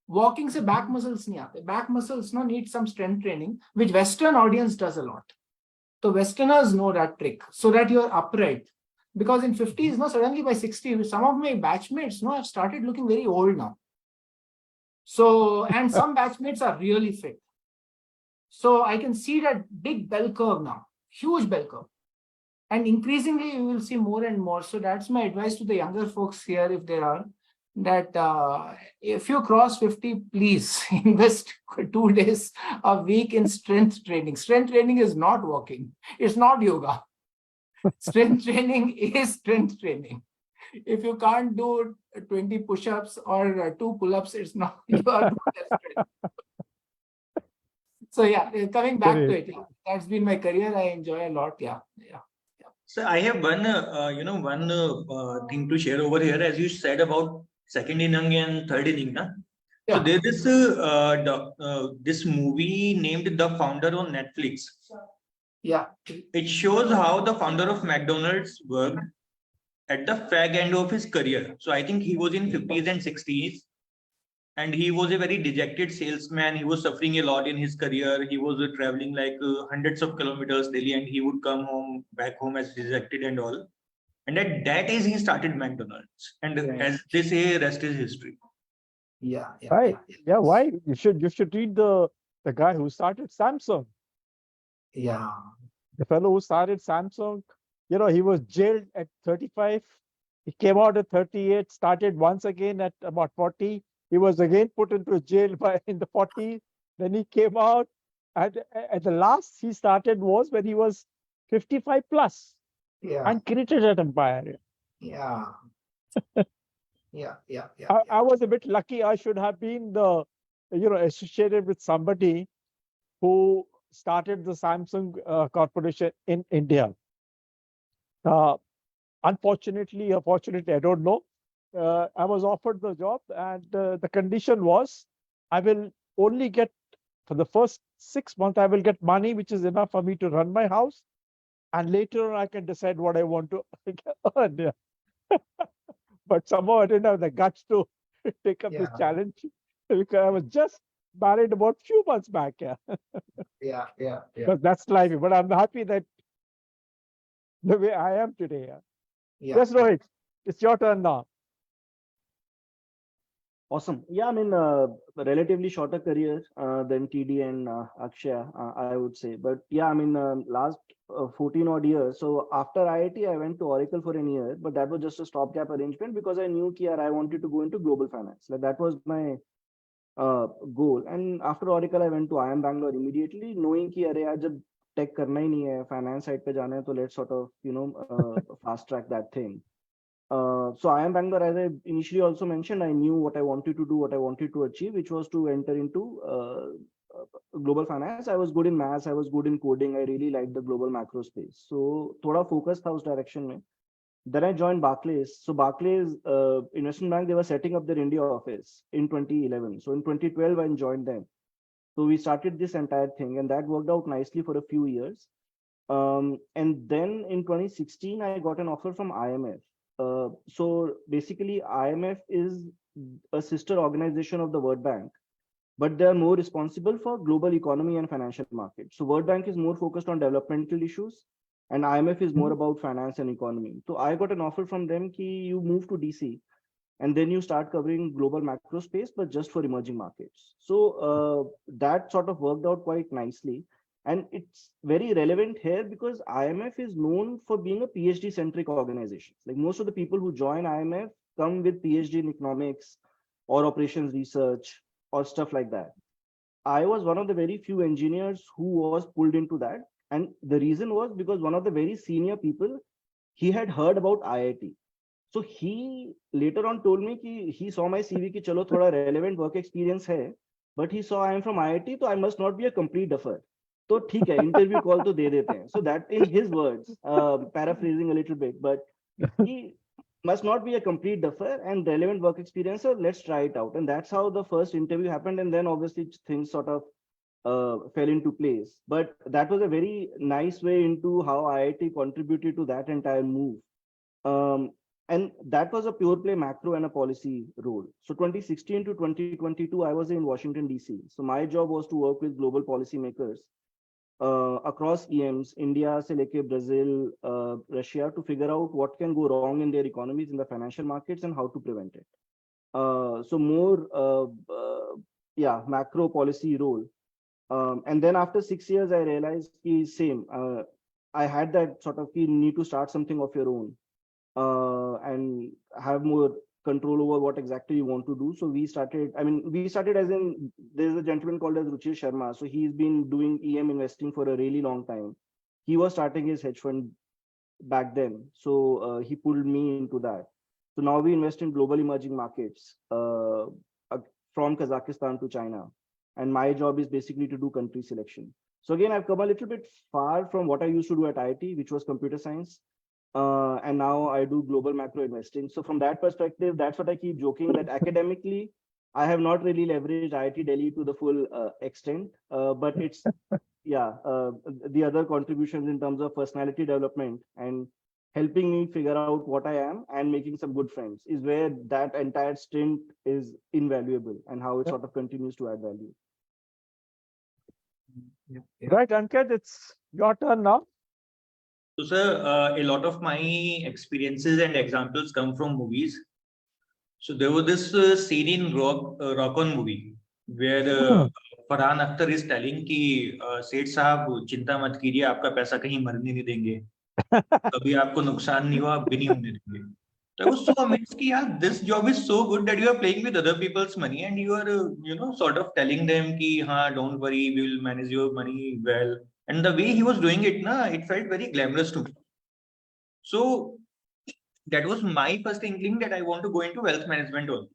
Walking से back muscles नहीं आते. Back muscles no need some strength training, which Western audience does a lot. So Westerners know that trick, so that you're upright. Because in 50s, no, suddenly by 60, some of my batchmates, no, have started looking very old now. So, and some batchmates are really fit. So I can see that big bell curve now, huge bell curve. And increasingly, you will see more and more. So that's my advice to the younger folks here, if there are, that if you cross 50, please invest 2 days a week in strength training. Strength training is not walking. It's not yoga. Strength training is strength training. If you can't do 20 push-ups or 2 pull-ups, it's not, you are not at strength. So yeah, coming back to it, yeah, that's been my career. I enjoy a lot. Yeah. So I have one, thing to share over here. As you said about second inning and third inning, na? So Yeah. there's this this movie named The Founder on Netflix. Yeah. It shows how the founder of McDonald's worked at the fag end of his career. So I think he was in 50s and 60s, and he was a very dejected salesman. He was suffering a lot in his career. He was traveling like hundreds of kilometers daily, and he would come back home as dejected and all. And at that age, he started McDonald's. And Right. as they say, rest is history. Yeah. Right. Yeah. Why? You should read the guy who started Samsung. Yeah. The fellow who started Samsung, you know, he was jailed at 35. He came out at 38, started once again at about 40. He was again put into jail in the 40s. Then he came out. And at the last he started was when he was 55 plus Yeah. and created that empire. Yeah. Yeah. I was a bit lucky. I should have been associated with somebody who started the Samsung corporation in India. Unfortunately, or fortunately, I don't know. I was offered the job, and the condition was I will only get, for the first 6 months, I will get money which is enough for me to run my house, and later on I can decide what I want to earn. Yeah. But somehow I didn't have the guts to take up this Yeah. challenge because I was just married about few months back. Yeah. But that's life. But I'm happy that the way I am today. Yes, Rohit, it's your turn now. Awesome. Yeah, I mean, relatively shorter career than TD and Akshaya, I would say. But yeah, I mean, last 14 odd years. So after IIT, I went to Oracle for a year, but that was just a stopgap arrangement because I knew that I wanted to go into global finance. Like that was my goal. And after Oracle, I went to IIM Bangalore immediately, knowing कि अरे यार जब tech करना ही नहीं है, finance side पे जाना है, तो let's sort of fast track that thing. So IIM Bangalore, as I initially also mentioned, I knew what I wanted to do, what I wanted to achieve, which was to enter into global finance. I was good in maths, I was good in coding. I really liked the global macro space. So thoda focus tha us direction mein. Then I joined Barclays. So Barclays Investment Bank, they were setting up their India office in 2011. So in 2012, I joined them. So we started this entire thing, and that worked out nicely for a few years. And then in 2016, I got an offer from IMF. So basically, IMF is a sister organization of the World Bank, but they are more responsible for global economy and financial markets. So World Bank is more focused on developmental issues, and IMF is more about finance and economy. So I got an offer from them ki you move to DC, and then you start covering global macro space, but just for emerging markets. So that sort of worked out quite nicely. And it's very relevant here because IMF is known for being a PhD centric organization. Like most of the people who join IMF come with PhD in economics or operations research or stuff like that. I was one of the very few engineers who was pulled into that. And the reason was because one of the very senior people, he had heard about IIT. So he later on told me कि he saw my CV कि चलो थोड़ा relevant work experience है, but he saw I am from IIT, so I must not be a complete duffer. तो ठीक है, interview call तो दे देते हैं. So that in his words, paraphrasing a little bit, but he must not be a complete duffer and relevant work experience. So let's try it out. And that's how the first interview happened. And then obviously things sort of fell into place. But that was a very nice way into how IIT contributed to that entire move. And that was a pure play macro and a policy role. So 2016 to 2022, I was in Washington, DC. So my job was to work with global policymakers across EMs, India, Seleke, Brazil, Russia, to figure out what can go wrong in their economies, in the financial markets, and how to prevent it. So more, macro policy role. And then after 6 years, I realized I had that sort of need to start something of your own and have more control over what exactly you want to do. So we started as in, there's a gentleman called as Ruchir Sharma. So he's been doing EM investing for a really long time. He was starting his hedge fund back then. So he pulled me into that. So now we invest in global emerging markets from Kazakhstan to China. And my job is basically to do country selection. So again, I've come a little bit far from what I used to do at IIT, which was computer science. And now I do global macro investing. So from that perspective, that's what I keep joking, that academically, I have not really leveraged IIT Delhi to the full extent, but it's, the other contributions in terms of personality development and helping me figure out what I am and making some good friends is where that entire stint is invaluable, and how it sort of continues to add value. Right, Ankit, it's your turn now. So, sir, a lot of my experiences and examples come from movies. So there was this scene in Rock On movie where Farhan Akhtar is telling कि सेठ साहब चिंता मत कीजिए, आपका पैसा कहीं मरने नहीं देंगे, कभी आपको नुकसान नहीं हुआ, आप भी नहीं होने देंगे. So I was so amazed कि यार, this job is so good that you are playing with other people's money and you are sort of telling them कि हाँ, don't worry, we will manage your money well. And the way he was doing it, it felt very glamorous to me. So that was my first inkling that I want to go into wealth management also.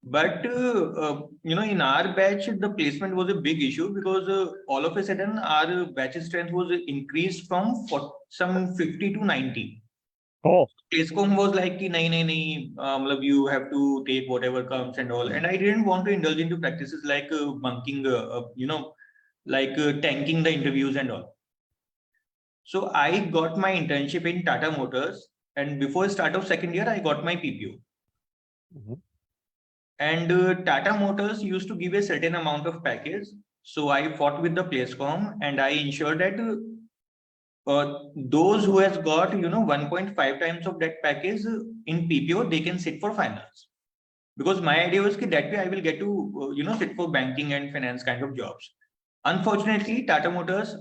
But in our batch, the placement was a big issue because all of a sudden our batch strength was increased from some 50 to 90. Oh. Placecom was like, you have to take whatever comes and all. And I didn't want to indulge into practices like bunking, tanking the interviews and all. So I got my internship in Tata Motors, and before start of second year, I got my PPO. Mhm. And Tata Motors used to give a certain amount of package. So I fought with the Placecom and I ensured that those who has got 1.5 times of that package in PPO, they can sit for finals. Because my idea was that way I will get to sit for banking and finance kind of jobs. Unfortunately,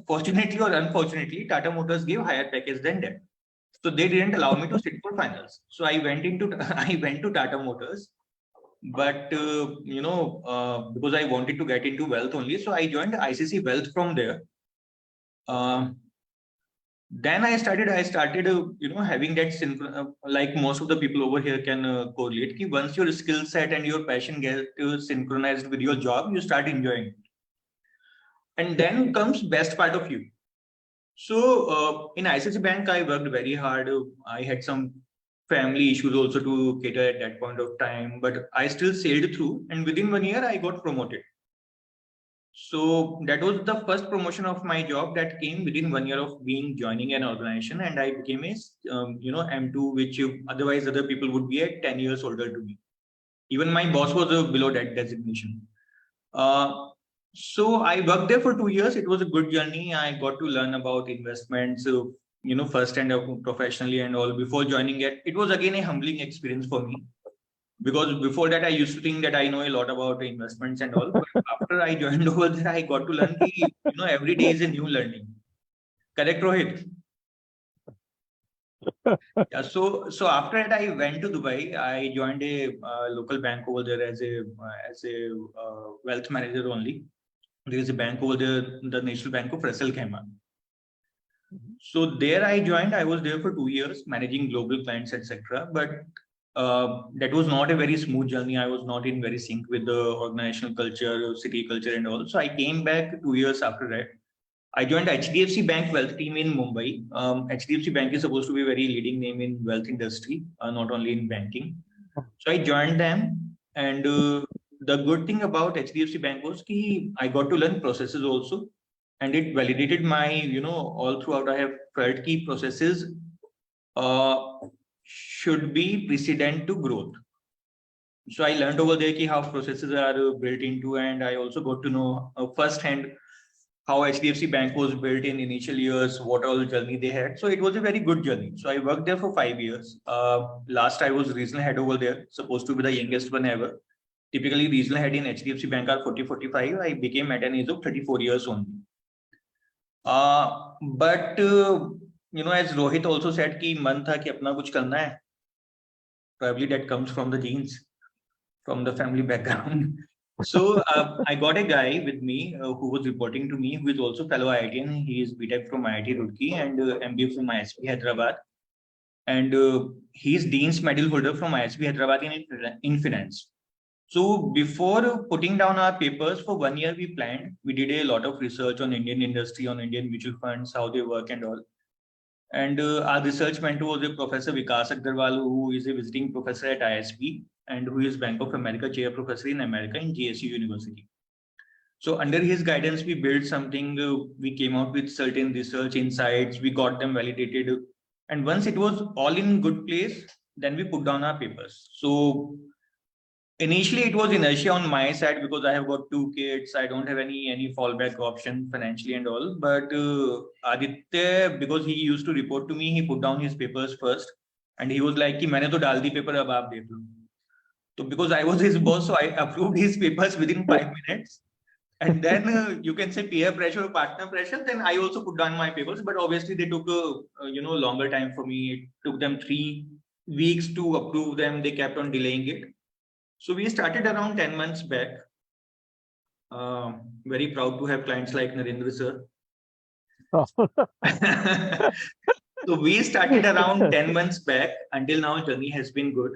fortunately or unfortunately, Tata Motors gave higher package than them. So they didn't allow me to sit for finals. So I went to Tata Motors, but because I wanted to get into wealth only, so I joined ICC Wealth from there. Then I started having that like most of the people over here can correlate. Ki once your skill set and your passion get synchronized with your job, you start enjoying it. And then comes best part of you. So in ICICI Bank, I worked very hard. I had some family issues also to cater at that point of time, but I still sailed through. And within 1 year, I got promoted. So that was the first promotion of my job that came within 1 year of joining an organization, and I became a M2, which otherwise other people would be at 10 years older to me. Even my boss was below that designation. So I worked there for 2 years. It was a good journey. I got to learn about investments, first and professionally and all. Before joining it was again a humbling experience for me. Because before that, I used to think that I know a lot about investments and all. But after I joined over there, I got to learn that, every day is a new learning. Correct, Rohit? Yeah. So after that, I went to Dubai. I joined a local bank over there as a wealth manager only. There is a bank over there, the National Bank of Ras Al Khaimah. So there I joined. I was there for 2 years, managing global clients, etc. But that was not a very smooth journey. I was not in very sync with the organizational culture, city culture and all. So I came back 2 years after that. I joined HDFC Bank wealth team in Mumbai. HDFC Bank is supposed to be a very leading name in wealth industry, not only in banking. So I joined them, and the good thing about HDFC Bank was that I got to learn processes also, and it validated my, all throughout I have felt key processes should be precedent to growth. So I learned over there how processes are built into, and I also got to know firsthand how HDFC Bank was built in initial years, what all journey they had. So it was a very good journey. So I worked there for 5 years. Last I was regional head over there, supposed to be the youngest one ever. Typically regional head in HDFC Bank are 40-45. I became at an age of 34 years only. But as Rohit also said कि मन था कि अपना कुछ करना है. Probably that comes from the genes, from the family background. So I got a guy with me who was reporting to me, who is also fellow IITian. He is BTech from IIT Roorkee and MBA from ISB Hyderabad. And he is Dean's Medal holder from ISB Hyderabad in finance. So before putting down our papers for 1 year, we planned. We did a lot of research on Indian industry, on Indian mutual funds, how they work and all. And our research mentor was a Professor Vikas Agarwal, who is a visiting professor at ISB and who is Bank of America chair professor in America in GSU University. So under his guidance, we built something. We came out with certain research insights. We got them validated. And once it was all in good place, then we put down our papers. So initially, it was inertia on my side because I have got 2 kids. I don't have any fallback option financially and all. But Aditya, because he used to report to me, he put down his papers first, and he was like, "Ki maine to dal di paper, ab aap dekh lo." So because I was his boss, so I approved his papers within 5 minutes. And then you can say peer pressure or partner pressure. Then I also put down my papers, but obviously they took a longer time for me. It took them 3 weeks to approve them. They kept on delaying it. So we started around 10 months back. Very proud to have clients like Narendra sir. So we started around 10 months back. Until now, journey has been good.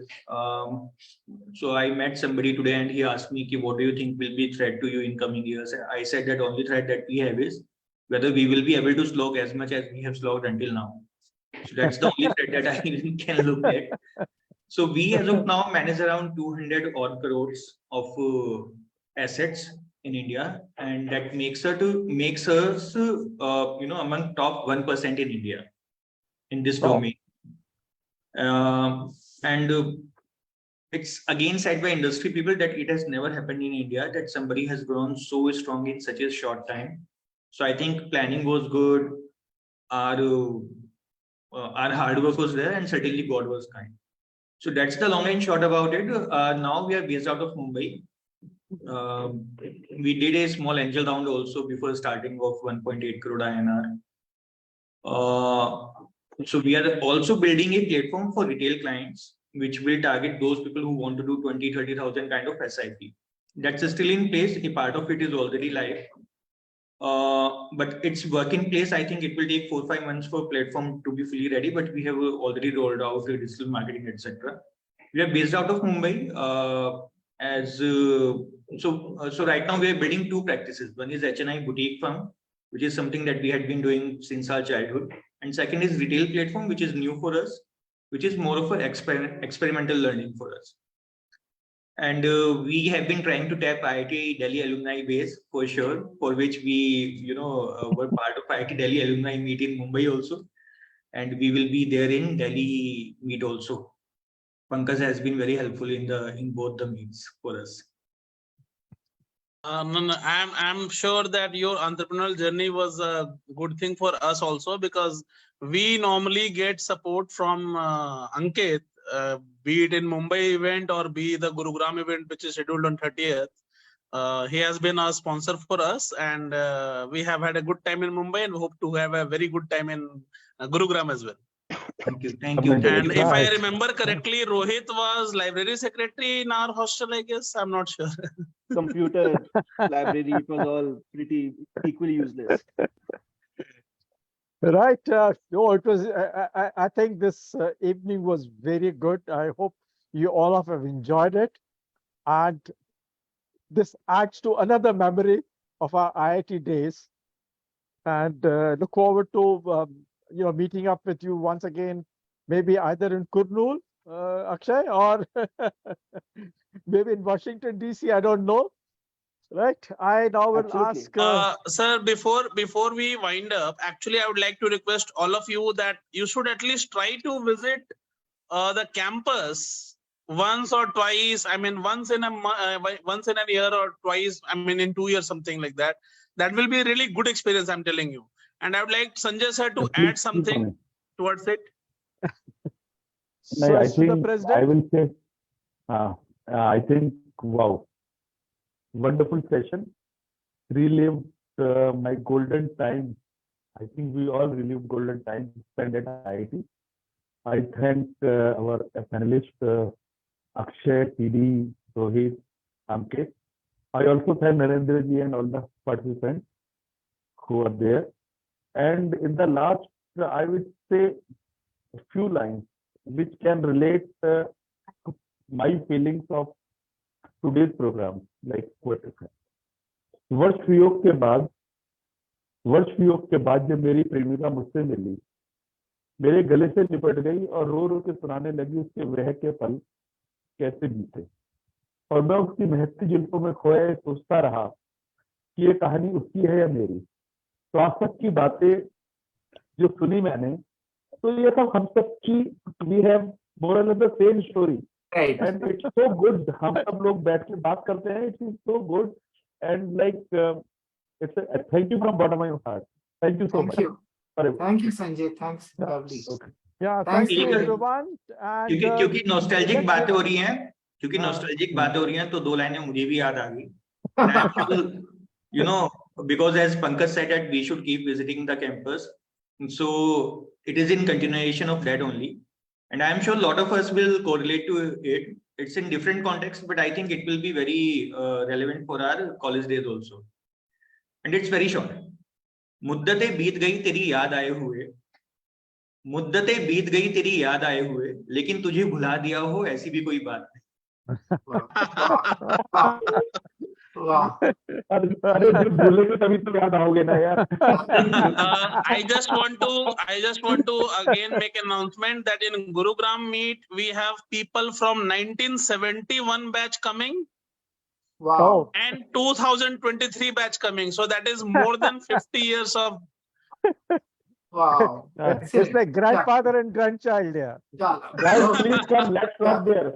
So I met somebody today and he asked me, what do you think will be threat to you in coming years? I said that only threat that we have is whether we will be able to slog as much as we have slogged until now. So that's the only threat that I can look at. So we as of now manage around 200 odd crores of assets in India, and that makes us among top 1% in India in this domain. It's again said by industry people that it has never happened in India that somebody has grown so strong in such a short time. So I think planning was good, our hard work was there, and certainly God was kind. So that's the long and short about it. Now we are based out of Mumbai. We did a small angel round also before starting of 1.8 crore INR. So we are also building a platform for retail clients, which will target those people who want to do 20-30,000 kind of SIP. That's still in place. A part of it is already live. But it's work in place. I think it will take 4-5 months for platform to be fully ready, but we have already rolled out the digital marketing, etc. We are based out of Mumbai. So right now we are building 2 practices. One is HNI boutique firm, which is something that we had been doing since our childhood. And second is retail platform, which is new for us, which is more of an experimental learning for us. And we have been trying to tap IIT Delhi alumni base for sure, for which we, were part of IIT Delhi alumni meet in Mumbai also. And we will be there in Delhi meet also. Pankaj has been very helpful in both the meets for us. No, I'm sure that your entrepreneurial journey was a good thing for us also, because we normally get support from Ankit, be it in Mumbai event or be the Gurugram event, which is scheduled on 30th. He has been a sponsor for us, and we have had a good time in Mumbai and hope to have a very good time in Gurugram as well. Thank you. Thank you. And if I remember correctly, Rohit was library secretary in our hostel, I guess. I'm not sure. Computer, library, it was all pretty equally useless. Right. No, it was. I think this evening was very good. I hope you all have enjoyed it, and this adds to another memory of our IIT days. And look forward to meeting up with you once again, maybe either in Kurnool, Akshay, or maybe in Washington DC. I don't know. Right. I now will Absolutely. ask. Sir, before we wind up, actually, I would like to request all of you that you should at least try to visit the campus once or twice. I mean, once in a year or twice. I mean, in 2 years, something like that. That will be a really good experience. I'm telling you. And I would like Sanjay sir to Please add something keep on. towards it. No, So I as to the think I president, will say, I think, wow, wonderful session. Relived my golden time. I think we all relived golden time spent at IIT. I thank our panelists, Akshay, TD, Rohit, Ankit. I also thank Narendra ji and all the participants who are there. And in the last, I would say a few lines which can relate to my feelings of today's program, like what is that? वर्ष वियोग के बाद जब मेरी प्रेमिका मुझसे मिली, मेरे गले से लिपट गई और रो रो के सुनाने लगी उसके विरह के पल कैसे बीते, और मैं उसकी महकती जुल्फों में खोया सोचता रहा कि ये कहानी उसकी है या मेरी। तो आज तक की बातें जो सुनी मैंने, तो ये सब हम सब की, वी हैव मोर और less the same story, Right. And it's so good. हम सब लोग बैठ के बात करते हैं, it is so good, and like it's a thank you from bottom of my heart. Thank you so Thank much. you. Forever. Thank you, Sanjay. Thanks. Yeah. Lovely. Okay. yeah, Thanks thank you to- everyone. And क्योंकि nostalgic let's- बातें हो रही हैं, क्योंकि हाँ। Nostalgic बातें हो रही हैं, तो 2 लाइनें मुझे भी याद आ गई। And I'm sure, you know, because as Pankaj said that we should keep visiting the campus, so it is in continuation of that only, and I am sure a lot of us will correlate to it. It's in different contexts, but I think it will be very relevant for our college days also. And it's very short. मुद्दतें बीत गई तेरी याद आए हुए, मुद्दतें बीत गई तेरी याद आए हुए, लेकिन तुझे भुला दिया हो ऐसी भी कोई बात नहीं। Wow. अरे जब भूलेंगे तभी तो याद आओगे ना यार। I just want to again make an announcement that in Gurugram meet we have people from 1971 batch coming Wow. Oh, and 2023 batch coming. So that is more than 50 years of. Wow. it's Excellent. like grandfather and grandchild here. Chala. Guys, please come, let's come there.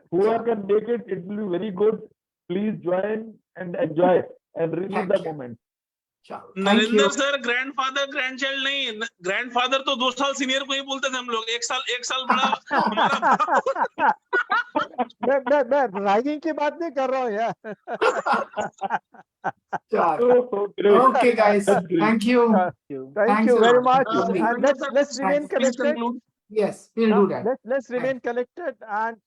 Whoever can make it, it will be very good. Please join and enjoy and relive Thank the you. moment. Chala. Thank Narendra you. Sir grandfather grandchild नहीं, grandfather तो 2 साल senior को ही बोलते थे हम लोग, 1 साल बड़ा हमारा। मैं रैगिंग की बात नहीं कर रहा हूँ यार। Chala. So great. Okay, guys. That's great. Thank you. Thank Thanks you a very lot. much. Lovely. And let's remain Please connected. conclude. Yes, we'll do that. Let's remain connected and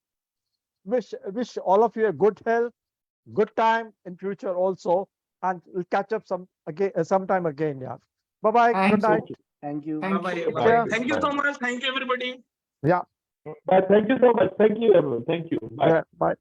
wish all of you a good health, good time in future also, and we'll catch up sometime again. Yeah. Bye bye. Thank Good you. night. Thank you. Thank Bye-bye. you. Bye-bye. Bye. Thank you so much. Thank you, everybody. Yeah. Bye. Thank you so much. Thank you, everyone. Thank you. Bye. Yeah. Bye.